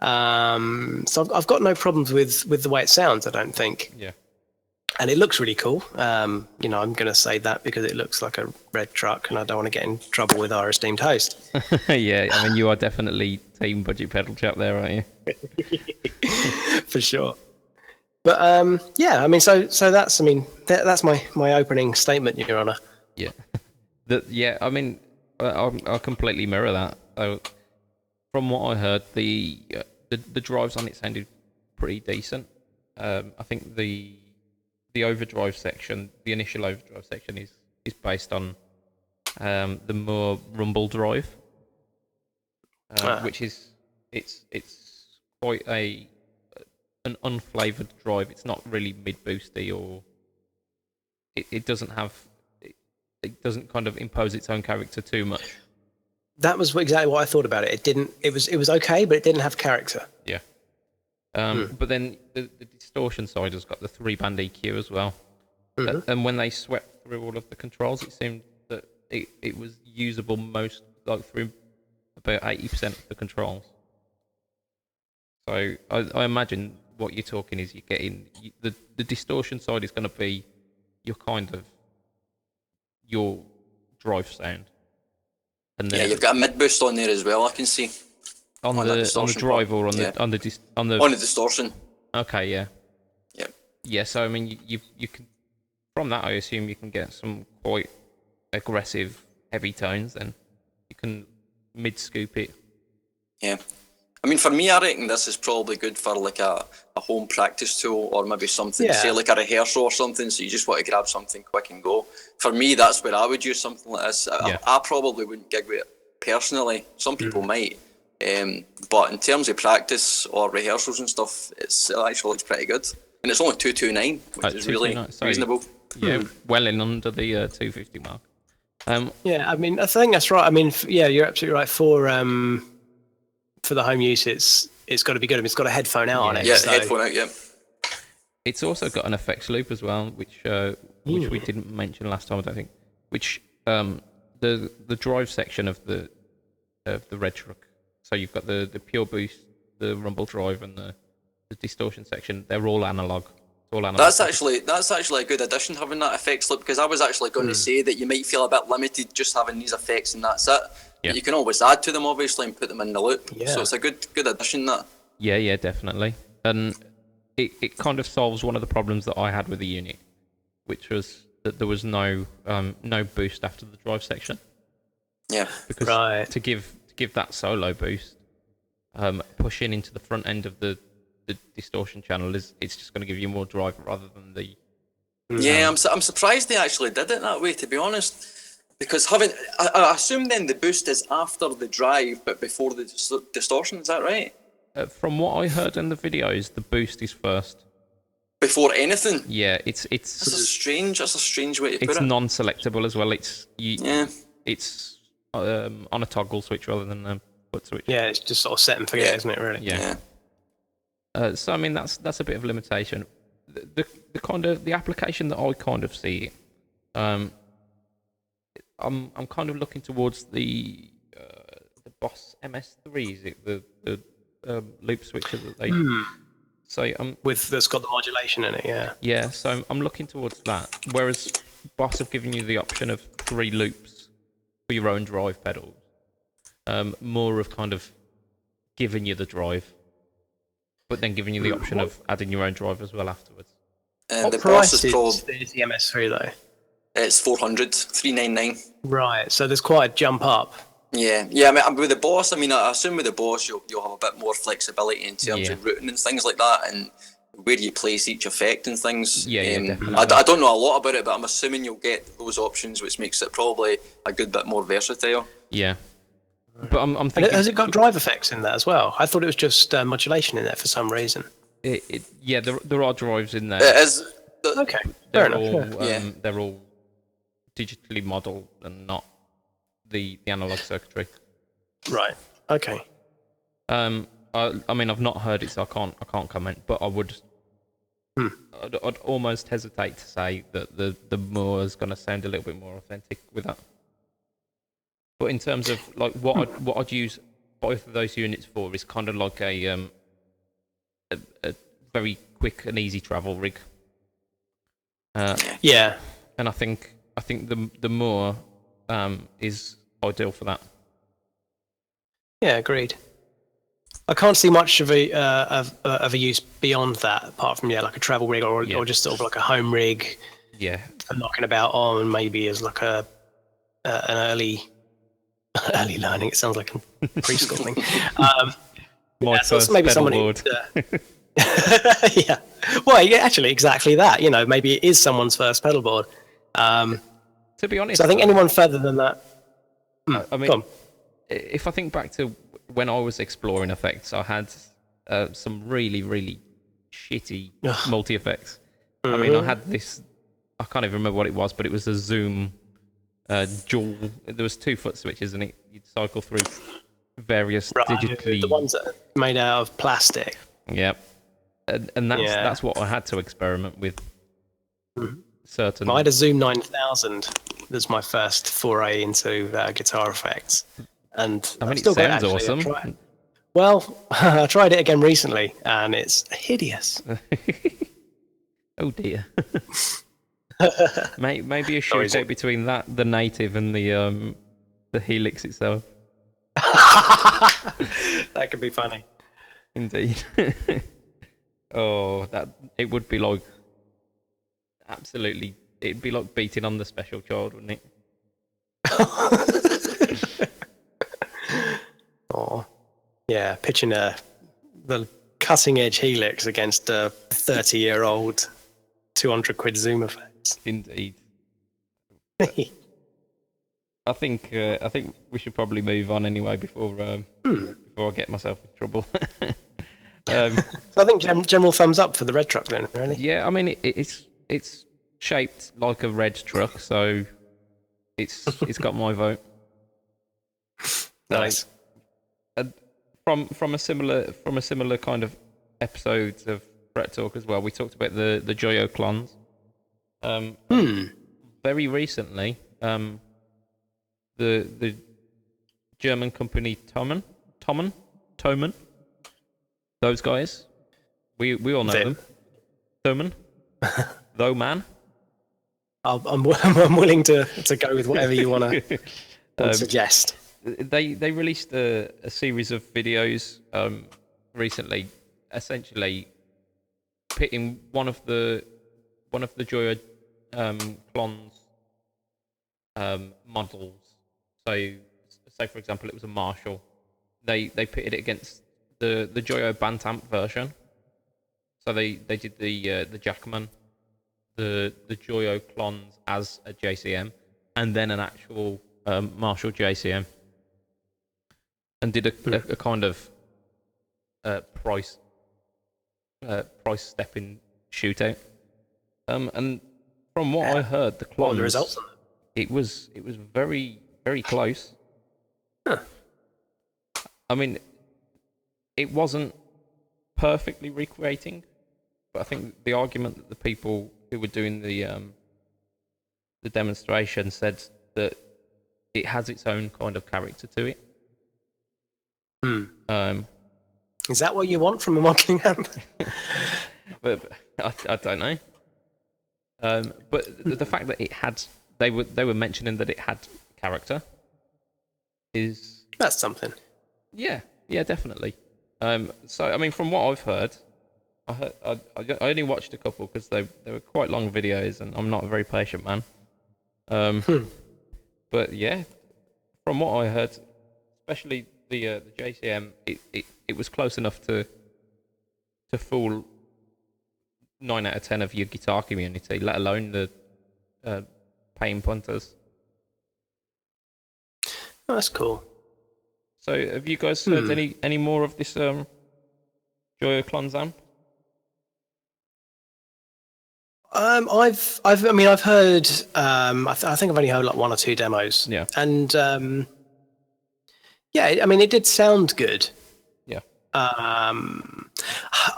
So I've got no problems with the way it sounds, I don't think. Yeah. And it looks really cool. I'm going to say that because it looks like a red truck, and I don't want to get in trouble with our esteemed host. Yeah, I mean, you are definitely team Budget Pedal Chap there, aren't you? For sure. But yeah, I mean, so that's my opening statement, Your Honour. Yeah. Yeah, I mean, I'll completely mirror that. From what I heard, the drives on it sounded pretty decent. I think the overdrive section, the initial overdrive section, is based on the Moore Rumble drive, which is it's quite an unflavoured drive. It's not really mid boosty, or it doesn't have. It doesn't kind of impose its own character too much. That was exactly what I thought about it. It didn't. It was okay, but it didn't have character. Yeah. But then the distortion side has got the 3-band EQ as well. Mm-hmm. And when they swept through all of the controls, it seemed that it was usable through about 80% of the controls. So I imagine what you're talking is you're getting the distortion side is going to be your drive sound. And yeah, you've got a mid boost on there as well. I can see on the drive or on the distortion. Okay, yeah. Yeah. Yeah. So I mean, you can from that I assume you can get some quite aggressive heavy tones. Then you can mid scoop it. Yeah. I mean, for me, I reckon this is probably good for like a home practice tool, or maybe something, say like a rehearsal or something, so you just want to grab something quick and go. For me, that's where I would use something like this. I probably wouldn't gig with it personally. Some people might. But in terms of practice or rehearsals and stuff, it actually looks pretty good. And it's only 229, which is really reasonable. Yeah, well in under the 250 mark. Yeah, I mean, I think that's right. I mean, you're absolutely right. For the home use, it's got to be good. I mean, it's got a headphone out on it. Yeah, headphone out. Yeah. It's also got an effects loop as well, which we didn't mention last time, I don't think. Which the drive section of the Red Truck. So you've got the pure boost, the rumble drive, and the distortion section. They're all analog. That's actually a good addition, having that effects loop, because I was actually going to say that you might feel a bit limited just having these effects and that's it. Yeah. You can always add to them, obviously, and put them in the loop. Yeah. So it's a good addition, that. Yeah, definitely. And it kind of solves one of the problems that I had with the unit, which was that there was no boost after the drive section. Yeah. Because to give that solo boost, pushing into the front end of the distortion channel it's just going to give you more drive rather than the. Yeah, I'm surprised they actually did it that way, to be honest. Because I assume then the boost is after the drive, but before the distortion. Is that right? From what I heard in the videos, the boost is first. Before anything. Yeah, it's. That's a strange way to put it. It's non-selectable as well. It's on a toggle switch rather than foot switch. Yeah, it's just sort of set and forget, isn't it? Really. Yeah. So I mean, that's a bit of a limitation. The kind of the application that I kind of see, I'm kind of looking towards the Boss MS3. Is it the loop switcher that they? So that's got the modulation in it. Yeah. Yeah. So I'm looking towards that. Whereas Boss have given you the option of 3 loops for your own drive pedals. More of kind of giving you the drive, but then giving you the option of adding your own drive as well afterwards. What the price is the MS3 though? It's $400, Right, so there's quite a jump up. Yeah. I mean, with the Boss, I assume with the Boss you'll have a bit more flexibility in terms of routing and things like that, and where you place each effect and things. Definitely. I don't know a lot about it, but I'm assuming you'll get those options, which makes it probably a good bit more versatile. Yeah. But I'm thinking, has it got drive effects in that as well? I thought it was just modulation in there for some reason. There are drives in there. It is. Okay, fair enough. They're all digitally modelled and not the analog circuitry. Right. Okay. I mean, I've not heard it, so I can't comment. But I would. I'd almost hesitate to say that the Moore is going to sound a little bit more authentic with that. But in terms of like what I'd use both of those units for is kind of like a very quick and easy travel rig. Yeah. And I think the Moore is ideal for that. Yeah, agreed. I can't see much of a use beyond that, apart from like a travel rig or just sort of like a home rig. Yeah. For knocking about on, maybe as like an early learning. It sounds like preschooling. So maybe someone who, yeah. Well, yeah, actually, exactly that. Maybe it is someone's first pedal board. To be honest, so I think anyone further than that. I mean, if I think back to when I was exploring effects, I had some really, really shitty multi effects. I mean, I had this. I can't even remember what it was, but it was a Zoom dual. There was 2 foot switches, and you'd cycle through various digitally. The ones that are made out of plastic. Yep. And that's what I had to experiment with. Certain. I had a Zoom 9000. That's my first foray into guitar effects, and I mean, it sounds awesome. Well, I tried it again recently, and it's hideous. Oh dear. Maybe a shootout between the native and the Helix itself. That could be funny. Indeed. Oh, it would be like absolutely. It'd be like beating on the Special Child, wouldn't it? Oh, yeah, pitching the cutting edge Helix against a 30-year-old 200 quid Zoom effects. Indeed. I think we should probably move on anyway before I get myself in trouble. So I think general thumbs up for the red truck then, really. Yeah, I mean it's shaped like a red truck, so it's got my vote. Nice. From a similar kind of episodes of Brett Talk as well, we talked about the Joyo clones. Very recently, the German company Thomann, those guys, we all know them. Thomann, Thomann. I'm willing to go with whatever you want to suggest. They released a series of videos recently, essentially pitting one of the Joyo clones models. So, say for example, it was a Marshall. They pitted it against the Joyo Bantamp version. So they did the Jackman, the Joyo clones as a JCM, and then an actual Marshall JCM, and did a kind of price stepping shootout. And from what I heard, the clones, the results? It was very, very close. Huh. I mean, it wasn't perfectly recreating, but I think the argument that the people who were doing the demonstration said that it has its own kind of character to it. Is that what you want from a modelling amp? but I don't know. But the fact that it had, they were mentioning that it had character is... That's something. Yeah, definitely. So, I mean, from what I've heard, I only watched a couple because they were quite long videos, and I'm not a very patient man. But yeah, from what I heard, especially the JCM, it was close enough to fool 9 out of 10 of your guitar community, let alone the paying punters. Oh, that's cool. So, have you guys heard any more of this Joyo Clons amp? I've heard. I think I've only heard like 1 or 2 demos. Yeah. And yeah, I mean, it did sound good. Yeah. I'm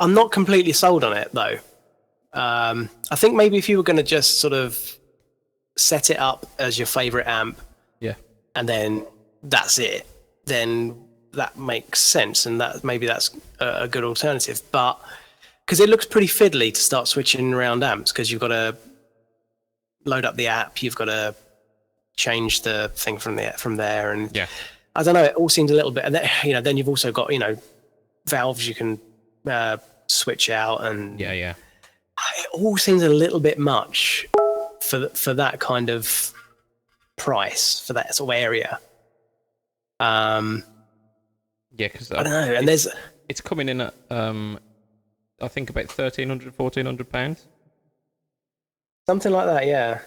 not completely sold on it though. I think maybe if you were going to just sort of set it up as your favorite amp, yeah, and then that's it, then that makes sense, and that's a good alternative. But because it looks pretty fiddly to start switching around amps, because you've got to load up the app, you've got to change the thing from there, and yeah, I don't know. It all seems a little bit, and then you've also got valves you can switch out, and yeah. It all seems a little bit much for that kind of price, for that sort of area. Yeah, because I don't know, and it's coming in at I think about £1,300-1,400, something like that. Yeah,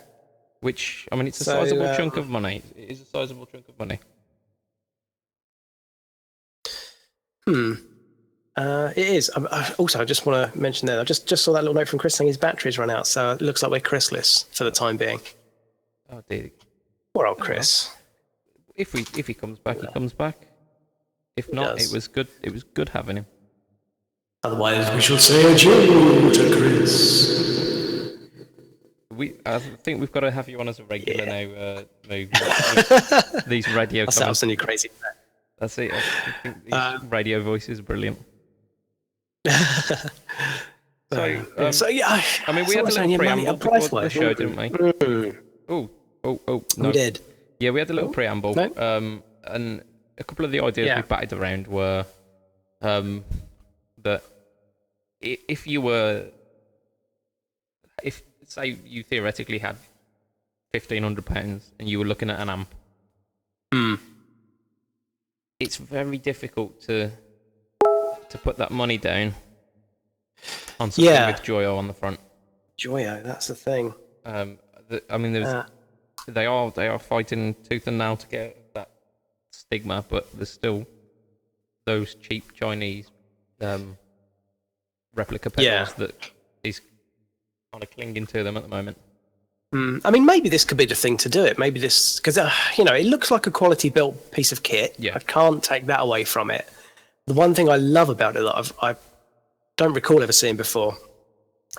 which, I mean, it's a sizable chunk of money. It is a sizable chunk of money. It is. Also, I just want to mention there, I just saw that little note from Chris saying his battery's run out, so it looks like we're Chrisless for the time being. Oh dear. Poor old Chris. If he comes back, he comes back. If not, it was good. It was good having him. Otherwise, we shall say adieu to Chris. I think we've got to have you on as a regular now. These radio. That sounds any crazy. That's it. I think these radio voices are brilliant. So yeah, I mean, we had a little preamble before the show, didn't we? Oh, no. We did. Yeah, we had a little preamble. No? And a couple of the ideas we batted around were that if say you theoretically had £1,500 and you were looking at an amp, it's very difficult to put that money down on something with Joyo on the front. Joyo, that's the thing. I mean, they are fighting tooth and nail to get that stigma, but there's still those cheap Chinese replica pedals that is kind of clinging to them at the moment. I mean, maybe this could be the thing to do it. Maybe this, because it looks like a quality built piece of kit. Yeah. I can't take that away from it. The one thing I love about it that I don't recall ever seeing before,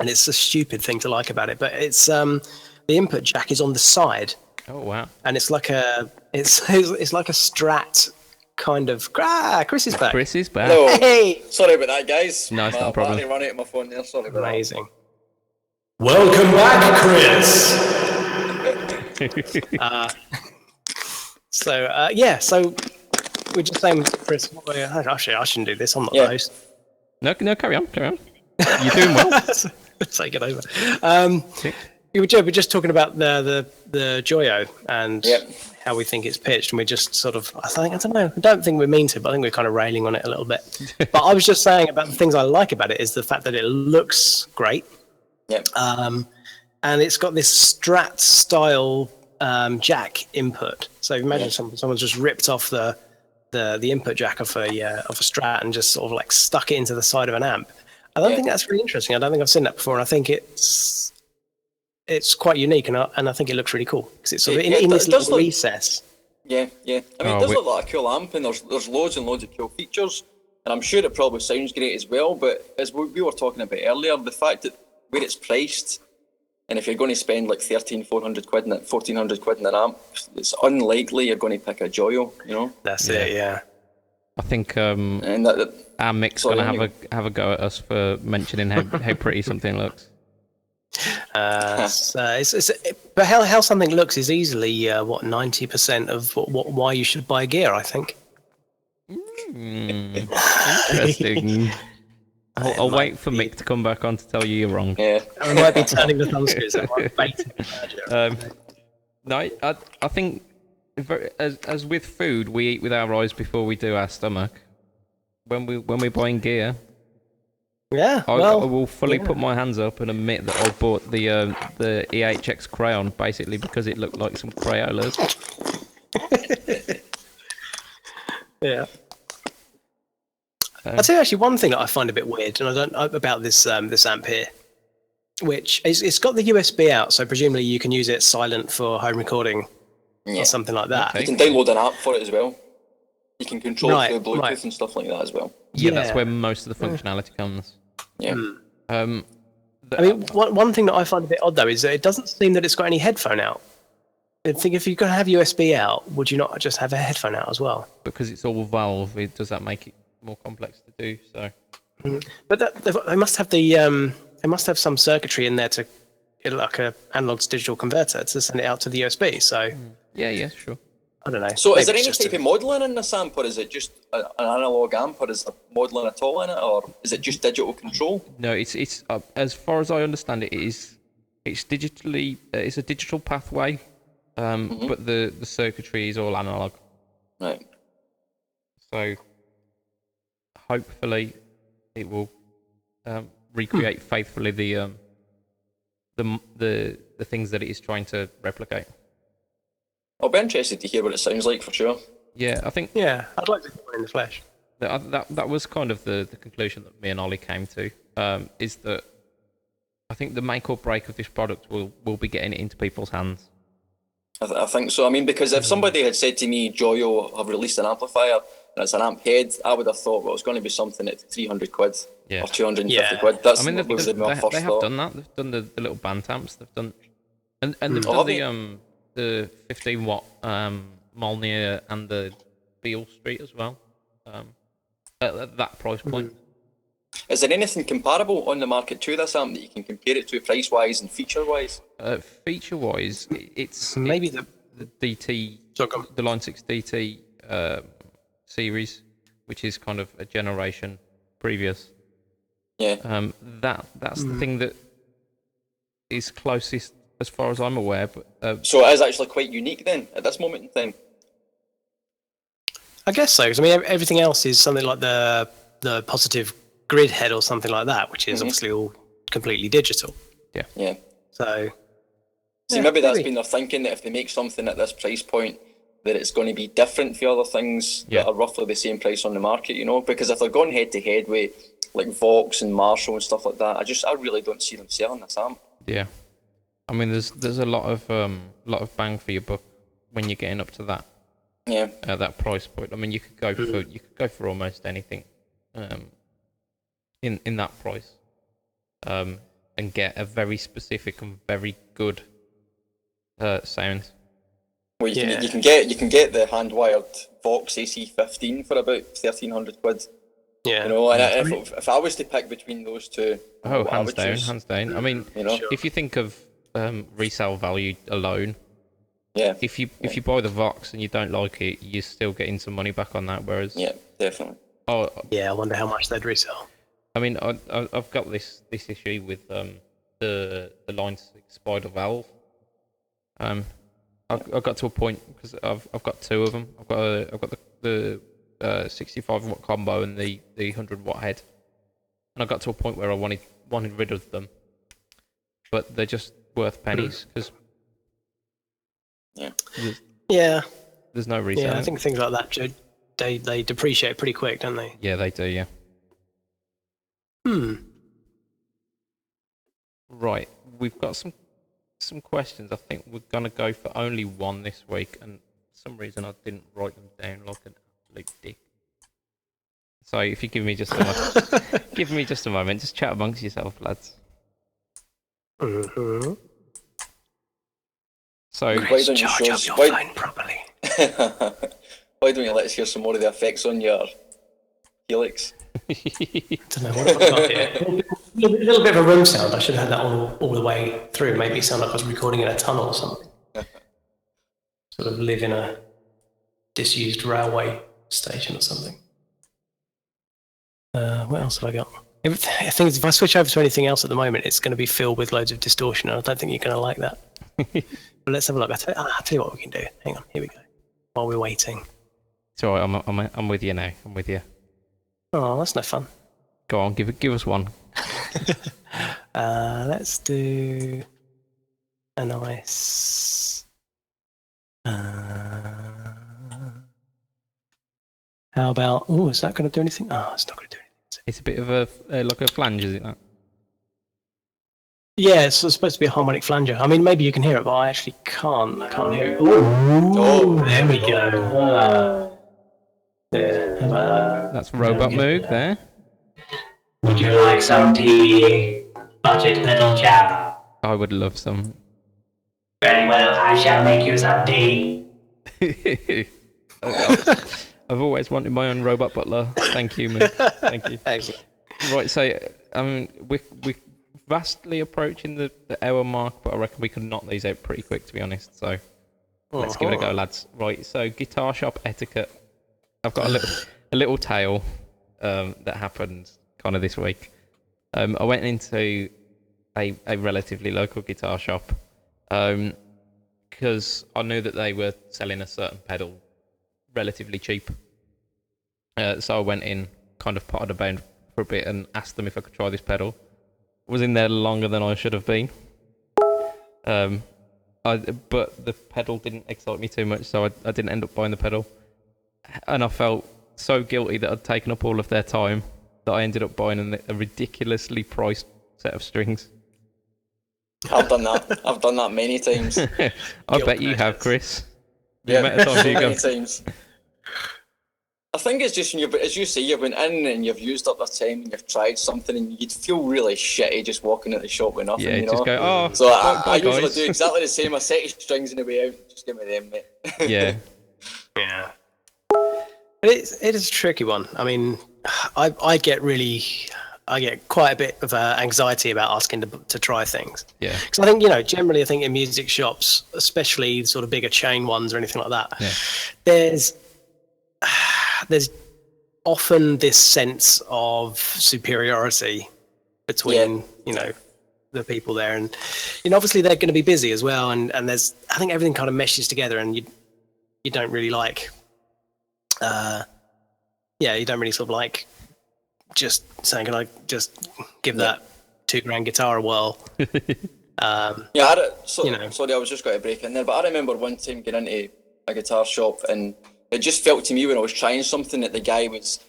and it's a stupid thing to like about it, but it's the input jack is on the side. Oh wow! And it's like a Strat kind of. Chris is back. Chris is back. Hello. Hey! Sorry about that, guys. No, it's not a problem. Battery ran out of my phone there. Sorry about Amazing. Welcome back, Chris. So we're just saying, Chris. Actually, I shouldn't do this. I'm not the host. No, carry on. You're doing well. Take it over. We're just talking about the Joyo and how we think it's pitched, and we're just sort of, I don't think we mean to, but I think we're kind of railing on it a little bit. But I was just saying about the things I like about it is the fact that it looks great. Yep. And it's got this Strat style jack input. So imagine someone's just ripped off the input jack off a Strat and just sort of like stuck it into the side of an amp. I don't think that's really interesting. I don't think I've seen that before, and I think it's quite unique, and I think it looks really cool because it's sort of in this little recess. Yeah. I mean, it does look like a cool amp, and there's loads and loads of cool features, and I'm sure it probably sounds great as well. But as we were talking about earlier, the fact that where it's priced, and if you're going to spend like 1,400 quid, 1,400 quid in an amp, it's unlikely you're going to pick a Joyo. You know. That's it. Yeah. I think and our Mick's going to have a go at us for mentioning how pretty something looks. But how something looks is easily 90% of why you should buy gear, I think. Interesting. I'll wait for Mick to come back on to tell you you're wrong. Yeah, I might be turning the thumb screws. No, I think as with food, we eat with our eyes before we do our stomach. When we're buying gear. Yeah, I will fully put my hands up and admit that I bought the EHX Crayon basically because it looked like some Crayolas. Yeah. I'll tell you actually one thing that I find a bit weird, and I don't about this amp here, which is it's got the USB out, so presumably you can use it silent for home recording or something like that. Okay. You can download an app for it as well. You can control through Bluetooth and stuff like that as well. Yeah, that's where most of the functionality comes. Yeah. I mean, one thing that I find a bit odd though is that it doesn't seem that it's got any headphone out. I think if you're going to have USB out, would you not just have a headphone out as well? Because it's all Valve, does that make it more complex to do? So, but they must have they must have some circuitry in there to like a analog to digital converter to send it out to the USB. So yeah, sure. I don't know. So is there any type of modelling in this amp, or is it just an analog amp, or is there modelling at all in it, or is it just digital control? No, it's as far as I understand it, it's digitally it's a digital pathway, but the circuitry is all analog. Right. So hopefully it will recreate faithfully the things that it is trying to replicate. I'll be interested to hear what it sounds like for sure. Yeah, I think. Yeah, I'd like to see it in the flesh. That was kind of the conclusion that me and Ollie came to. Is that I think the make or break of this product will be getting it into people's hands. I think so. I mean, because if somebody had said to me, Joyo have released an amplifier and it's an amp head, I would have thought, well, it's going to be something at 300 quid or 250 quid. That's I mean, they have done that. They've done the little band amps. They've done, and they've done the 15 watt Molnir and the Beale Street as well. At that price point. Is there anything comparable on the market to this amp that you can compare it to price wise and feature wise? Feature wise, it's maybe the DT, the Line 6 DT series, which is kind of a generation previous. Yeah. That's the thing that is closest as far as I'm aware. But so it is actually quite unique then at this moment in time. I guess so, because I mean everything else is something like the Positive Grid head or something like that, which is obviously all completely digital. Yeah. So. See, maybe that's been their thinking, that if they make something at this price point, that it's going to be different for other things that are roughly the same price on the market, you know? Because if they're going head to head with like Vox and Marshall and stuff like that, I really don't see them selling this amp. Yeah, I mean, there's a lot of bang for your buck when you're getting up to that. Yeah. That price point. I mean, you could go for almost anything, in that price, and get a very specific and very good sound. Well, you can get the hand wired Vox AC15 for about 1,300 quid. Yeah. You know, and if I was to pick between those two, hands down. I mean, you know, if you think of resale value alone. Yeah. If you buy the Vox and you don't like it, you're still getting some money back on that. Whereas definitely. Oh yeah, I wonder how much they'd resell. I mean, I've got this issue with the Line 6 Spider Valve. I've got to a point because I've got two of them. I've got the 65 watt combo and the 100 watt head, and I got to a point where I wanted rid of them, but they're just worth pennies because. Yeah. There's no reason. Yeah, I think things like that, they depreciate pretty quick, don't they? Yeah, they do. Yeah. Right, we've got some questions. I think we're gonna go for only one this week, and some reason I didn't write them down like an absolute dick. So if you give me just a moment, just chat amongst yourself, lads. Mm-hmm. So why don't you charge show up us, your why, phone properly. why don't you let us hear some more of the effects on your Helix? I don't know what I've got here. A little bit of a room sound. I should have had that all the way through. Made me sound like I was recording in a tunnel or something. Sort of live in a disused railway station or something. What else have I got? I think if I switch over to anything else at the moment, it's going to be filled with loads of distortion, and I don't think you're going to like that. But let's have a look. I'll tell you what we can do. Hang on, here we go. While we're waiting. it's all right. I'm with you now. I'm with you. Oh, that's no fun. Go on, give us one. Let's do a nice. How about? Oh, is that going to do anything? Oh, it's not going to do anything. It's a bit of a like a flange, is it? That? Yeah, it's supposed to be a harmonic flanger. I mean, maybe you can hear it, but I actually can't. I can't hear it. Oh, there we go. Yeah, how about that? That's Robot Moog there. Would you like some tea, budget little chap? I would love some. Very well, I shall make you some tea. I've always wanted my own robot butler. Thank you, man. Thank you. Excellent. Right, so we're vastly approaching the hour mark, but I reckon we could knock these out pretty quick, to be honest. So let's give it a go, lads. Right, so guitar shop etiquette. I've got a little tale that happened kind of this week. I went into a relatively local guitar shop because I knew that they were selling a certain pedal relatively cheap. So I went in, kind of potted about for a bit and asked them if I could try this pedal. Was in there longer than I should have been. But the pedal didn't excite me too much, so I didn't end up buying the pedal. And I felt so guilty that I'd taken up all of their time that I ended up buying a ridiculously priced set of strings. I've done that. I've done that many times. I bet you have, Chris. Yeah, Many times. I think it's just when you've, as you say, you've been in and you've used up the time and you've tried something and you'd feel really shitty just walking at the shop with nothing. Yeah, you know? just go, oh. So I guys. usually do exactly the same. I set your strings in the way out. Just give me them, mate. Yeah. Yeah. It is a tricky one. I mean, I get quite a bit of anxiety about asking to try things. Yeah. Because I think, generally, I think in music shops, especially sort of bigger chain ones or anything like that, there's often this sense of superiority between, the people there. And, obviously they're going to be busy as well. And I think everything kind of meshes together and you don't really like, you don't really sort of like just saying, can I just give that $2,000 guitar a whirl? Sorry, I was just going to break in there, but I remember one time getting into a guitar shop and it just felt to me when I was trying something that the guy was,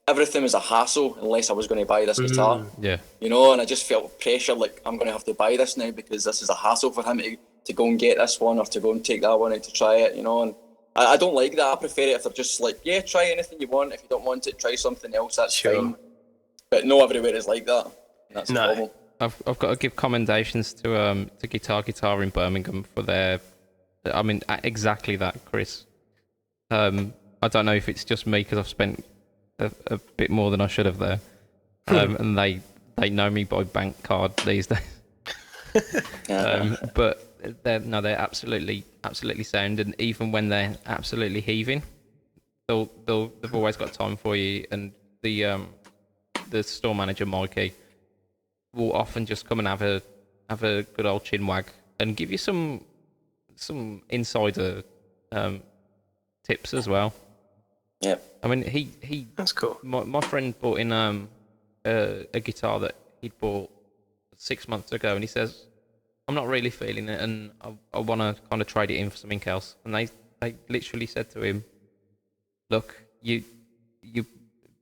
everything was a hassle unless I was going to buy this guitar. Yeah. And I just felt pressure, like I'm going to have to buy this now because this is a hassle for him to go and get this one or to go and take that one out to try it, and I don't like that. I prefer it if they're just like, yeah, try anything you want. If you don't want it, try something else, that's fine. But not everywhere is like that. That's the problem. I've got to give commendations to Guitar in Birmingham for their, exactly that, Chris. I don't know if it's just me because I've spent a bit more than I should have there, and they know me by bank card these days. But they're absolutely sound, and even when they're absolutely heaving, they've always got time for you. And the store manager Mikey will often just come and have a good old chin wag and give you some insider tips as well. Yeah. I mean, he That's cool. My friend bought in a guitar that he'd bought 6 months ago, and he says, I'm not really feeling it, and I want to kind of trade it in for something else. And they literally said to him, look, you're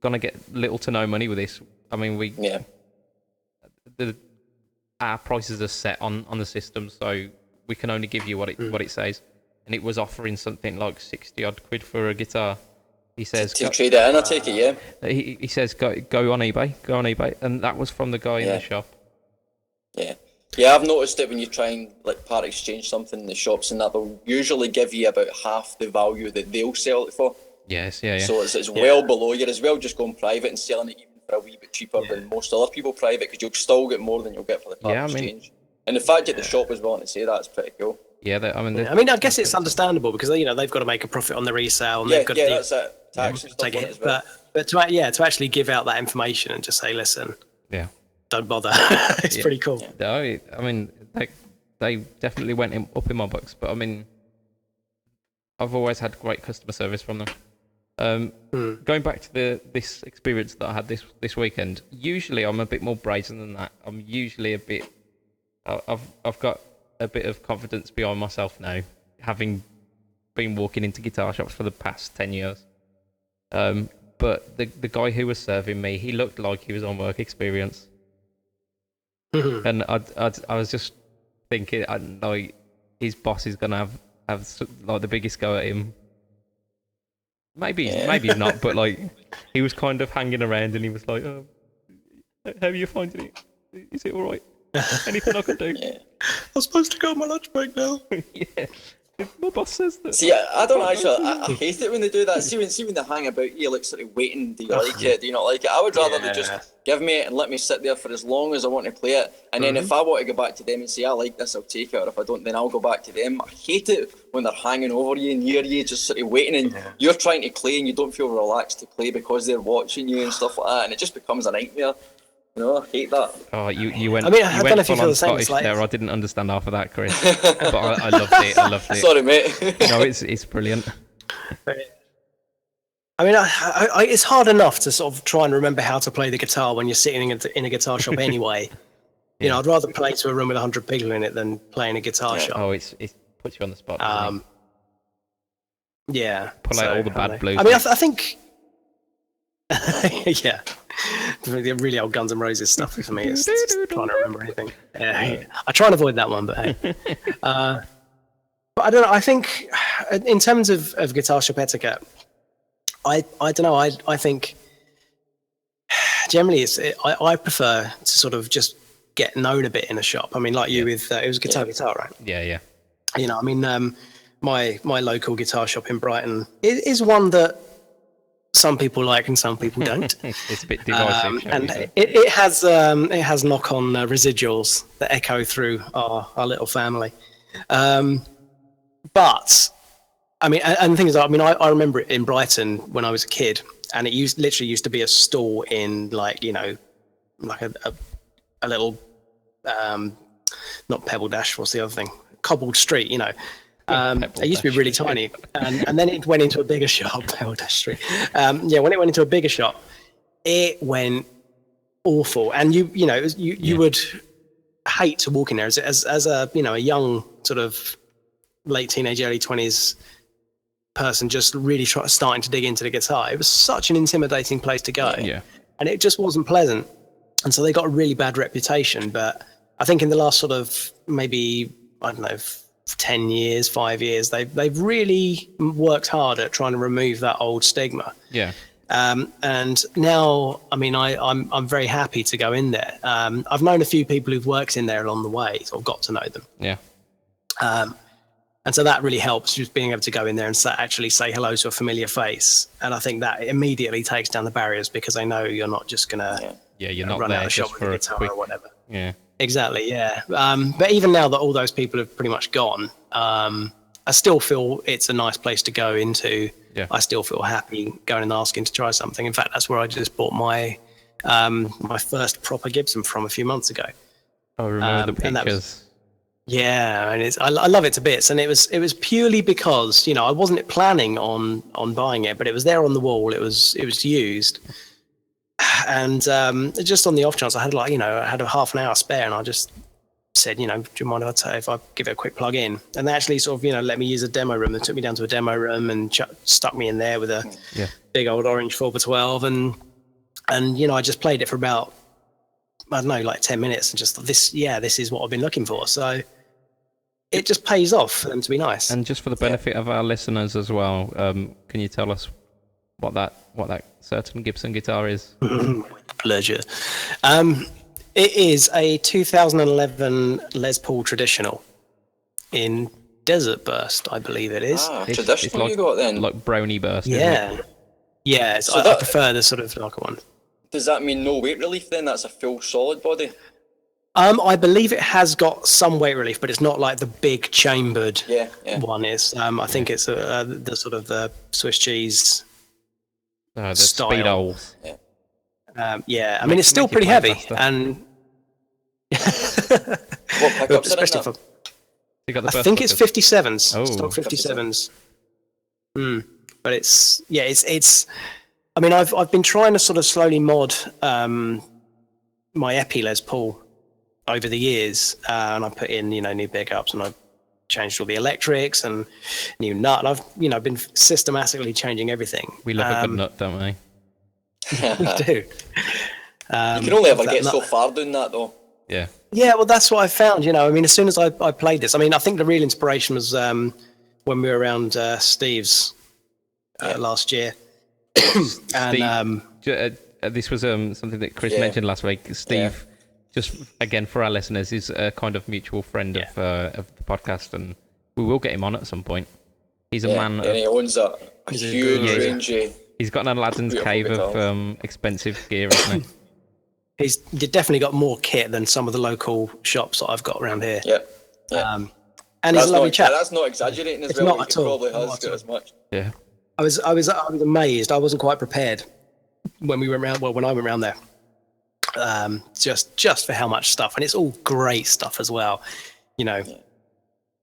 gonna get little to no money with this. I mean, our prices are set on the system, so we can only give you what it says. and it was offering something like 60 odd quid for a guitar. He says to trade it in, I take it, yeah. He says go on eBay, and that was from the guy in the shop. Yeah, I've noticed it when you try and like part exchange something in the shops, and that they'll usually give you about half the value that they'll sell it for. Yes, yeah. So it's well below. You're as well just going private and selling it even for a wee bit cheaper than most other people private, because you'll still get more than you'll get for the part exchange. And the fact that the shop was willing to say that is pretty cool. Yeah, I guess it's understandable because they've got to make a profit on the resale, and they've got to that's it. Tax and stuff on it as well. But to actually give out that information and just say, listen, don't bother. It's pretty cool. I mean, they definitely went up in my books, but I mean, I've always had great customer service from them. Going back to this experience that I had this weekend, usually I'm a bit more brazen than that. I'm usually a bit. I've got a bit of confidence behind myself now, having been walking into guitar shops for the past 10 years. But the guy who was serving me, he looked like he was on work experience. And I was just thinking, like, his boss is gonna have like the biggest go at him. Maybe not, but like he was kind of hanging around, and he was like, "Oh, how are you finding it? Is it all right? Anything I can do?" I'm supposed to go on my lunch break now. My boss says that. See, I don't actually. I hate it when they do that. See when they hang about you, like sort of waiting. Do you like it? Do you not like it? I would rather they just give me it and let me sit there for as long as I want to play it. And then if I want to go back to them and say I like this, I'll take it. Or if I don't, then I'll go back to them. I hate it when they're hanging over you, near you, just sort of waiting, and you're trying to play and you don't feel relaxed to play because they're watching you and stuff like that, and it just becomes a nightmare. You know, I hate that. Oh, you went. I mean, I don't know if you feel the same. Scottish there. I didn't understand half of that, Chris, but I loved it. Sorry, mate. No, it's brilliant. I mean, it's hard enough to sort of try and remember how to play the guitar when you're sitting in a guitar shop anyway. You know, I'd rather play to a room with 100 people in it than play in a guitar shop. Oh, it puts you on the spot. Pull out all the bad blues. I mean, I think. The really old Guns N' Roses stuff for me is trying to remember anything. I try and avoid that one, but hey. But I don't know. I think in terms of guitar shop etiquette, I don't know. I think generally I prefer to sort of just get known a bit in a shop. I mean, like you with it was Guitar, right? Yeah. You know, I mean, my local guitar shop in Brighton is one that some people like and some people don't. It's a bit divisive. And it has knock-on residuals that echo through our little family. But I mean, and the thing is, I mean, I remember it in Brighton when I was a kid, and it literally used to be a stall in like, you know, like a little not Pebble Dash, what's the other thing? Cobbled street, you know. It used to be really tiny, and then it went into a bigger shop. Pebble Dash Street. When it went into a bigger shop, it went awful, and you would hate to walk in there as a a young sort of late teenage, early 20s person, just really starting to dig into the guitar. It was such an intimidating place to go, and it just wasn't pleasant, and so they got a really bad reputation. But I think in the last sort of maybe 10 years, 5 years, they've really worked hard at trying to remove that old stigma. And now, I mean, I'm very happy to go in there. I've known a few people who've worked in there along the way, so I've got to know them. And so that really helps, just being able to go in there and actually say hello to a familiar face. And I think that immediately takes down the barriers, because they know you're not just gonna you're not run there out of shop just with for a guitar or whatever. Exactly, yeah. But even now that all those people have pretty much gone, I still feel it's a nice place to go into. I still feel happy going and asking to try something. In fact, that's where I just bought my my first proper Gibson from a few months ago. I remember the pictures. And I love it to bits. And it was purely because, I wasn't planning on buying it, but it was there on the wall. It was used. And just on the off chance, I had a half an hour spare, and I just said, do you mind if I give it a quick plug in? And they actually sort of, let me use a demo room. They took me down to a demo room and stuck me in there with a big old orange 4x12, and I just played it for about, I don't know, like 10 minutes, and just thought, this is what I've been looking for. So it just pays off for them to be nice. And just for the benefit of our listeners as well, can you tell us what that certain Gibson guitar is? Pleasure. It is a 2011 Les Paul Traditional in Desert Burst, I believe it is. Traditional like, you got then? Like Brownie Burst. Yeah. Yeah, so I prefer the sort of darker one. Does that mean no weight relief then? That's a full solid body? I believe it has got some weight relief, but it's not like the big chambered one is. I think it's the sort of the Swiss cheese the style. speed holes. Yeah, I mean it's still pretty heavy, and What pickups are in especially that? for I I think it's 57s, Oh. stock 57s. But it's. I mean, I've been trying to sort of slowly mod my Epi Les Paul over the years, and I put in new pickups, and I changed all the electrics and new nut. And I've been systematically changing everything. We love a good nut, don't we? We do. You can only ever get nut- so far doing that though. Yeah. Yeah, well, that's what I found. I mean, as soon as I played this, I mean, I think the real inspiration was when we were around Steve's last year. And this was something that Chris mentioned last week. Steve, just again for our listeners, is a kind of mutual friend of the podcast, and we will get him on at some point. He's a man. And he owns a huge range. He's got an Aladdin's cave of expensive gear, hasn't he? He's definitely got more kit than some of the local shops that I've got around here. Yeah. And he's a lovely chap. That's not exaggerating as It's well. not He at all. probably Not has at got all. as much. Yeah. I was amazed. I wasn't quite prepared when we went round. Well, when I went round there, just for how much stuff, and it's all great stuff as well.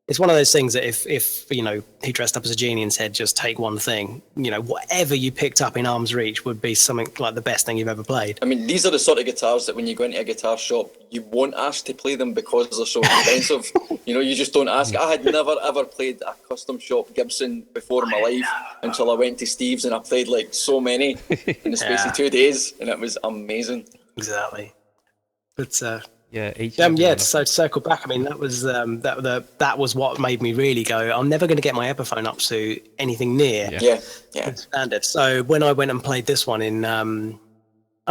It's one of those things that if he dressed up as a genie and said just take one thing, whatever you picked up in arm's reach would be something like the best thing you've ever played. I mean, these are the sort of guitars that when you go into a guitar shop, you won't ask to play them because they're so expensive. You just don't ask. I had never ever played a custom shop Gibson before in my life until I went to Steve's and I played like so many in the space of 2 days, and it was amazing. Exactly. But So to circle back, I mean that was that was what made me really go, I'm never going to get my Epiphone up to anything near Yeah. standard. So when I went and played this one in I'm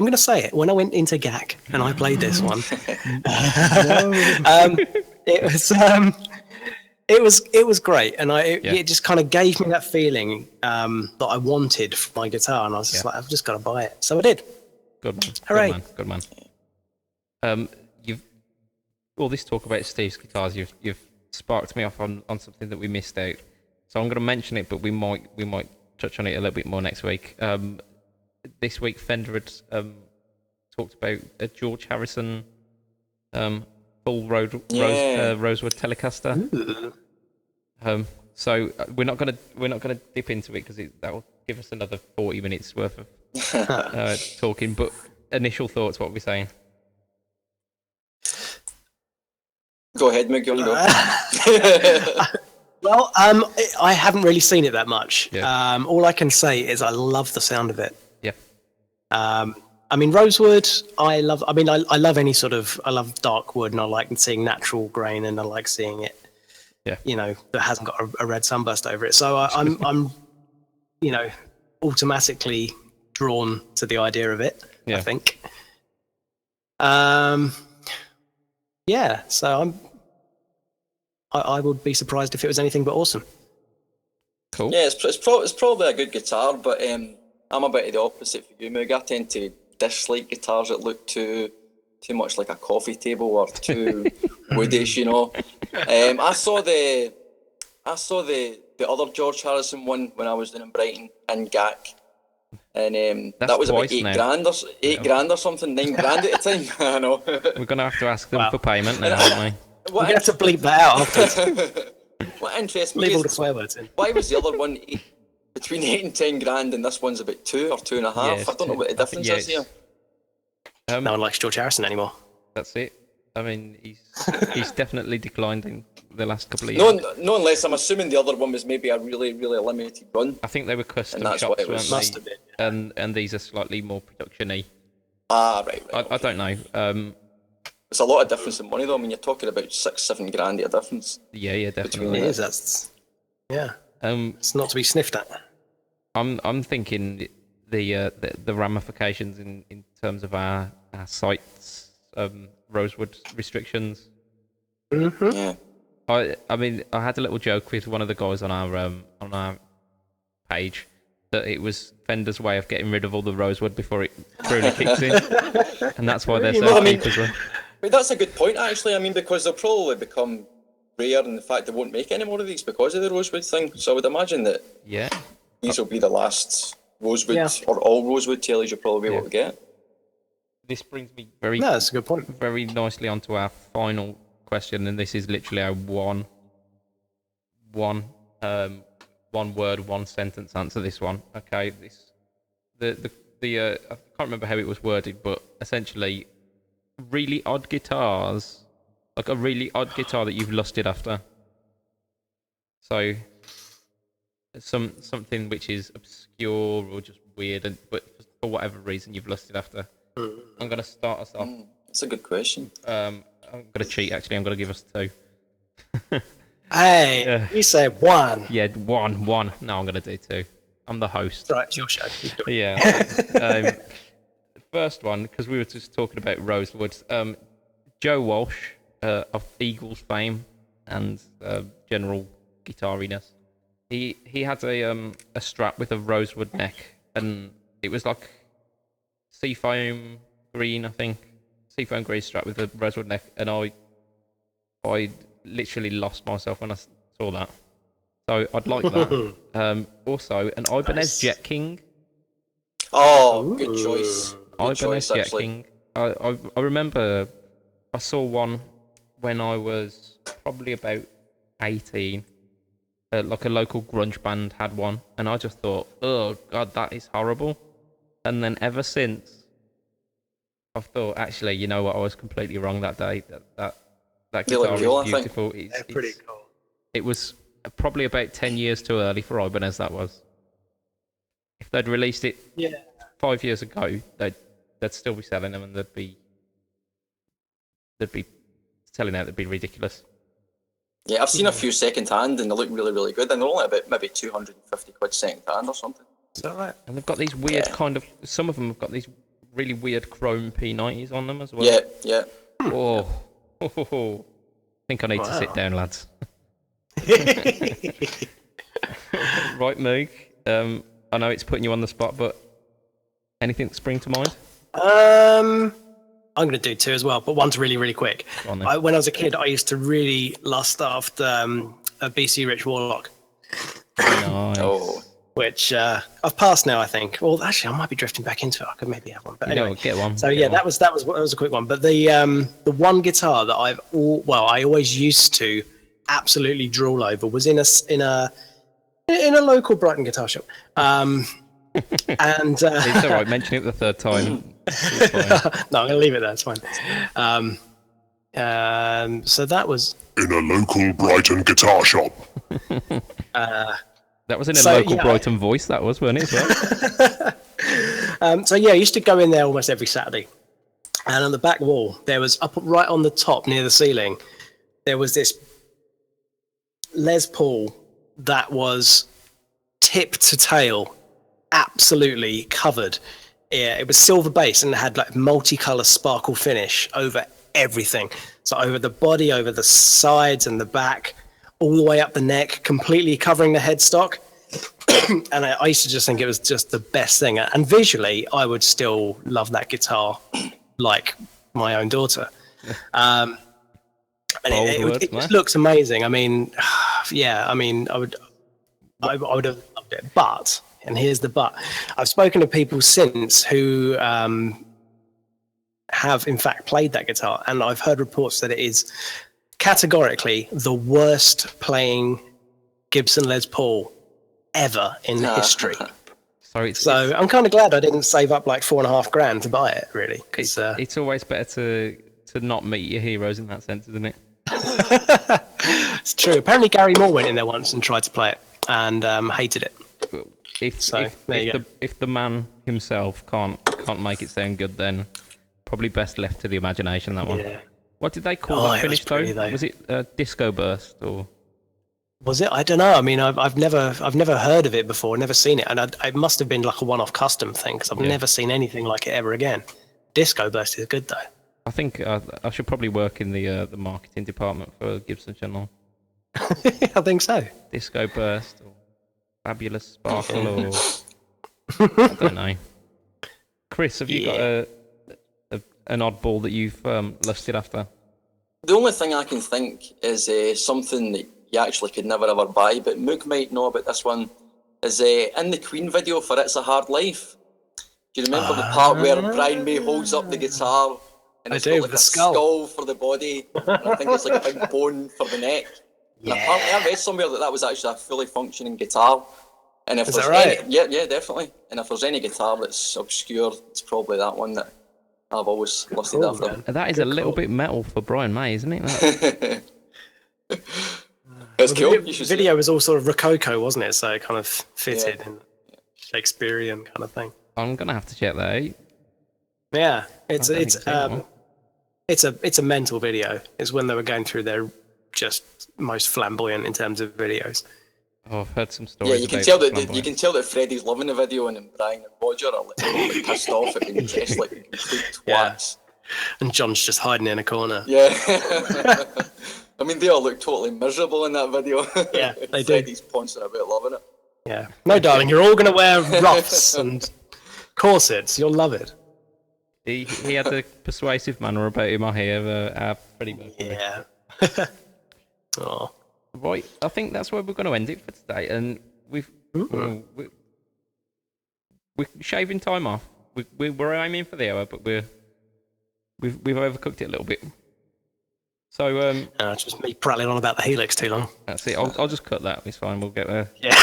going to say it, when I went into GAC and I played this one, it was great, and it just kind of gave me that feeling that I wanted for my guitar, and I was just like, I've just got to buy it. So I did. Good man. Hooray. Good man. You've all this talk about Steve's guitars. You've sparked me off on something that we missed out. So I'm going to mention it, but we might touch on it a little bit more next week. This week Fender had talked about a George Harrison full Rosewood Telecaster. So we're not gonna dip into it because that will give us another 40 minutes worth of talking. But initial thoughts, what we're saying. Go ahead, Mick. You want to go? Well, I haven't really seen it that much. Yeah. All I can say is I love the sound of it. Yeah. I mean, Rosewood, I love any sort of, I love dark wood, and I like seeing natural grain, and I like seeing it, that hasn't got a red sunburst over it. So I'm automatically drawn to the idea of it, I think. So I would be surprised if it was anything but awesome. Cool. Yeah, it's probably a good guitar, but I'm a bit of the opposite for you, Moog. I tend to dislike guitars that look too much like a coffee table or too woodish, I saw the other George Harrison one when I was down in Brighton in GAC, and that was about $8 grand or something, $9 grand at the time. I know. We're gonna have to ask them for payment now, aren't we? We're going to have to bleep that out afterwards. What interests me Leave all the is swear words in. why was the other one between 8 and 10 grand, and this one's about 2 or 2.5? Yeah, I don't know what the difference is here. No one likes George Harrison anymore. That's it. I mean, he's definitely declined in the last couple of years. No, unless I'm assuming the other one was maybe a really, really limited run. I think they were custom And that's shops, what it was. weren't Must they? have been. And these are slightly more production-y. Right. I don't know. It's a lot of difference in money, though. I mean, you're talking about $6-7 grand a difference. Yeah, definitely. It is. That's it's not to be sniffed at. I'm thinking the ramifications in terms of our site's Rosewood restrictions. Mm-hmm. Yeah. I mean, I had a little joke with one of the guys on our page that it was Fender's way of getting rid of all the Rosewood before it truly kicks in, and that's why they're so cheap as well. But that's a good point, actually. I mean, because they'll probably become rare, and the fact they won't make any more of these because of the Rosewood thing. So I would imagine that these will be the last Rosewood or all Rosewood tailies you'll probably be able to get. This brings me that's a good point. very nicely onto our final question, and this is literally our one word, one sentence answer. This one, okay? I can't remember how it was worded, but essentially, really odd guitars, like a really odd guitar that you've lusted after. So, something which is obscure or just weird, but for whatever reason you've lusted after. I'm gonna start us off. That's a good question. I'm gonna cheat. Actually, I'm gonna give us 2. Hey, you say 1. Yeah, one. No, I'm gonna do 2. I'm the host. Right, it's your show. Yeah. First one, because we were just talking about Rosewood. Joe Walsh of Eagles fame and general guitariness. He had a strap with a rosewood neck, and it was like seafoam green, I think. Seafoam green strap with a rosewood neck, and I literally lost myself when I saw that. So I'd like that. Also, an Ibanez Jet King. Oh, good choice. Ibanez Jet King. I remember I saw one when I was probably about 18. Like a local grunge band had one, and I just thought, oh god, that is horrible. And then ever since, I've thought, actually, you know what, I was completely wrong that day. That guitar is beautiful. They're pretty cool. It was probably about 10 years too early for Ibanez, that was. If they'd released it 5 years ago, they'd still be selling them, and they'd be selling out. They'd be ridiculous. Yeah, I've seen a few second hand, and they look really, really good. And they're only about maybe 250 quid second hand or something. Is that right? And they've got these weird kind of. Some of them have got these really weird chrome P90s on them as well. Yeah. Oh. I think I need to sit down, lads. Right, Moog. I know it's putting you on the spot, but anything spring to mind? I'm going to do 2 as well, but one's really, really quick. When I was a kid, I used to really lust after a BC Rich Warlock. Nice. Which I've passed now, I think. Well, actually, I might be drifting back into it. I could maybe have one. But anyway, get one. So that was a quick one. But the one guitar that I always used to absolutely drool over was in a local Brighton guitar shop. And it's all right. Mention it the third time. No, I'm going to leave it there. It's fine. So that was in a local Brighton guitar shop. That was in a local Brighton voice, that was, wasn't it, as well? So I used to go in there almost every Saturday. And on the back wall, there was, up right on the top near the ceiling, there was this Les Paul that was tip to tail, absolutely covered. Yeah, it was silver base and it had like multicolour sparkle finish over everything. So over the body, over the sides and the back, all the way up the neck, completely covering the headstock. And I used to just think it was just the best thing. And visually, I would still love that guitar like my own daughter. And it just looks amazing. I mean, I would have loved it. But, and here's the but, I've spoken to people since who have in fact played that guitar, and I've heard reports that it is categorically the worst playing Gibson Les Paul ever in history. So I'm kind of glad I didn't save up like $4,500 to buy it, really. It's always better to not meet your heroes in that sense, isn't it? It's true. Apparently Gary Moore went in there once and tried to play it and hated it. If the man himself can't make it sound good, then probably best left to the imagination, that one. What did they call that finish though? Though. Was it Disco Burst or? Was it? I don't know. I mean, I've never heard of it before, never seen it, and it must have been like a one-off custom thing because I've never seen anything like it ever again. Disco Burst is good though. I think I should probably work in the marketing department for Gibson Channel. I think so. Disco Burst or Fabulous Sparkle or I don't know. Chris, have you got an oddball that you've lusted after? The only thing I can think is something that you actually could never ever buy, but Moog might know about this one, is in the Queen video for It's a Hard Life. Do you remember the part where Brian May holds up the guitar and it's got like a skull for the body, and I think it's like a big bone for the neck? And apparently I read somewhere that was actually a fully functioning guitar. And if is there's that right? Yeah, definitely. And if there's any guitar that's obscure, it's probably that one that I've always lusted after. Man. That is a little bit metal for Brian May, isn't it? It's cool. The video was all sort of Rococo, wasn't it? So it kind of fitted in Shakespearean kind of thing. I'm gonna have to check that out. Yeah, it's a mental video. It's when they were going through their just most flamboyant in terms of videos. Oh, I've heard some stories. Yeah, you can tell that Freddie's loving the video, and then Brian and Roger are like pissed off at being dressed like complete twats. And John's just hiding in a corner. Yeah. I mean, they all look totally miserable in that video. Yeah, they do. Freddie's pouncing about loving it. Yeah. No, darling, you're all going to wear ruffs and corsets. You'll love it. He had a persuasive manner about him, I hear, Freddie Mercury. Yeah. Oh. Right, I think that's where we're going to end it for today. And we're shaving time off. We're aiming for the hour, but we've overcooked it a little bit. So it's just me prattling on about the Helix too long. That's it. I'll just cut that. It's fine. We'll get there. Yeah.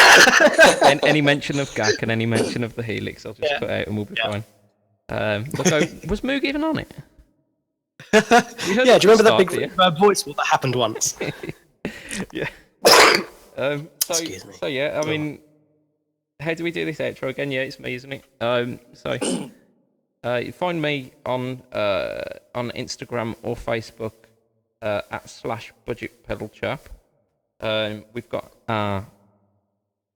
any mention of GAC and any mention of the Helix, I'll just cut out and we'll be fine. Was Moog even on it? Do you remember that big voice that happened once? Yeah. Excuse me. So yeah, I mean, how do we do this outro again? Yeah, it's me, isn't it? You find me on Instagram or Facebook at /budgetpedalchap. We've got our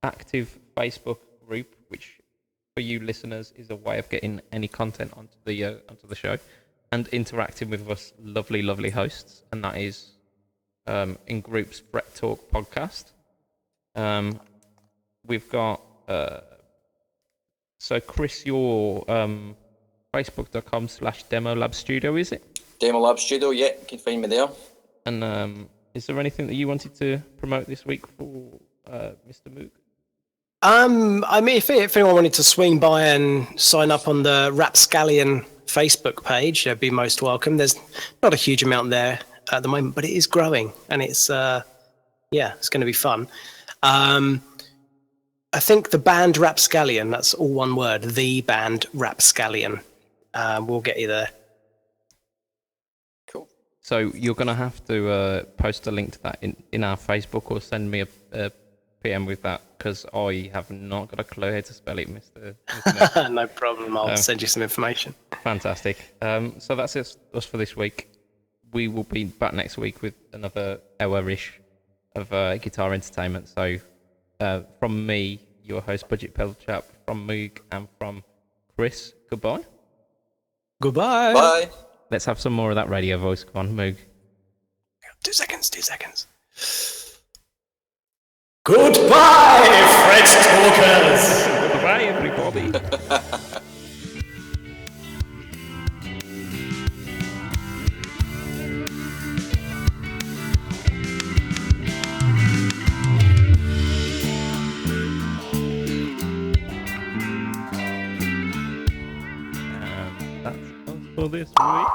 active Facebook group, which for you listeners is a way of getting any content onto the show and interacting with us lovely hosts, and that is in groups Brett Talk Podcast. We've got so Chris, your facebook.com/Demolab Studio, is it? Demolab Studio, yeah, you can find me there. And is there anything that you wanted to promote this week for Mr. Moog? I mean, if anyone wanted to swing by and sign up on the Rapscallion Facebook page, they'd be most welcome. There's not a huge amount there at the moment, but it is growing, and it's it's going to be fun. I think the band Rapscallion, that's all one word, the band Rapscallion, will get you there. Cool. So you're going to have to post a link to that in our Facebook, or send me a PM with that, because I have not got a clue how to spell it, Mr. No problem, I'll send you some information. Fantastic. So that's us for this week. We will be back next week with another hour-ish of guitar entertainment. So from me, your host, Budget Pedal Chap, from Moog and from Chris, goodbye. Goodbye. Bye. Let's have some more of that radio voice. Come on, Moog. 2 seconds. Goodbye, French talkers! Goodbye, everybody. And that's all for this week.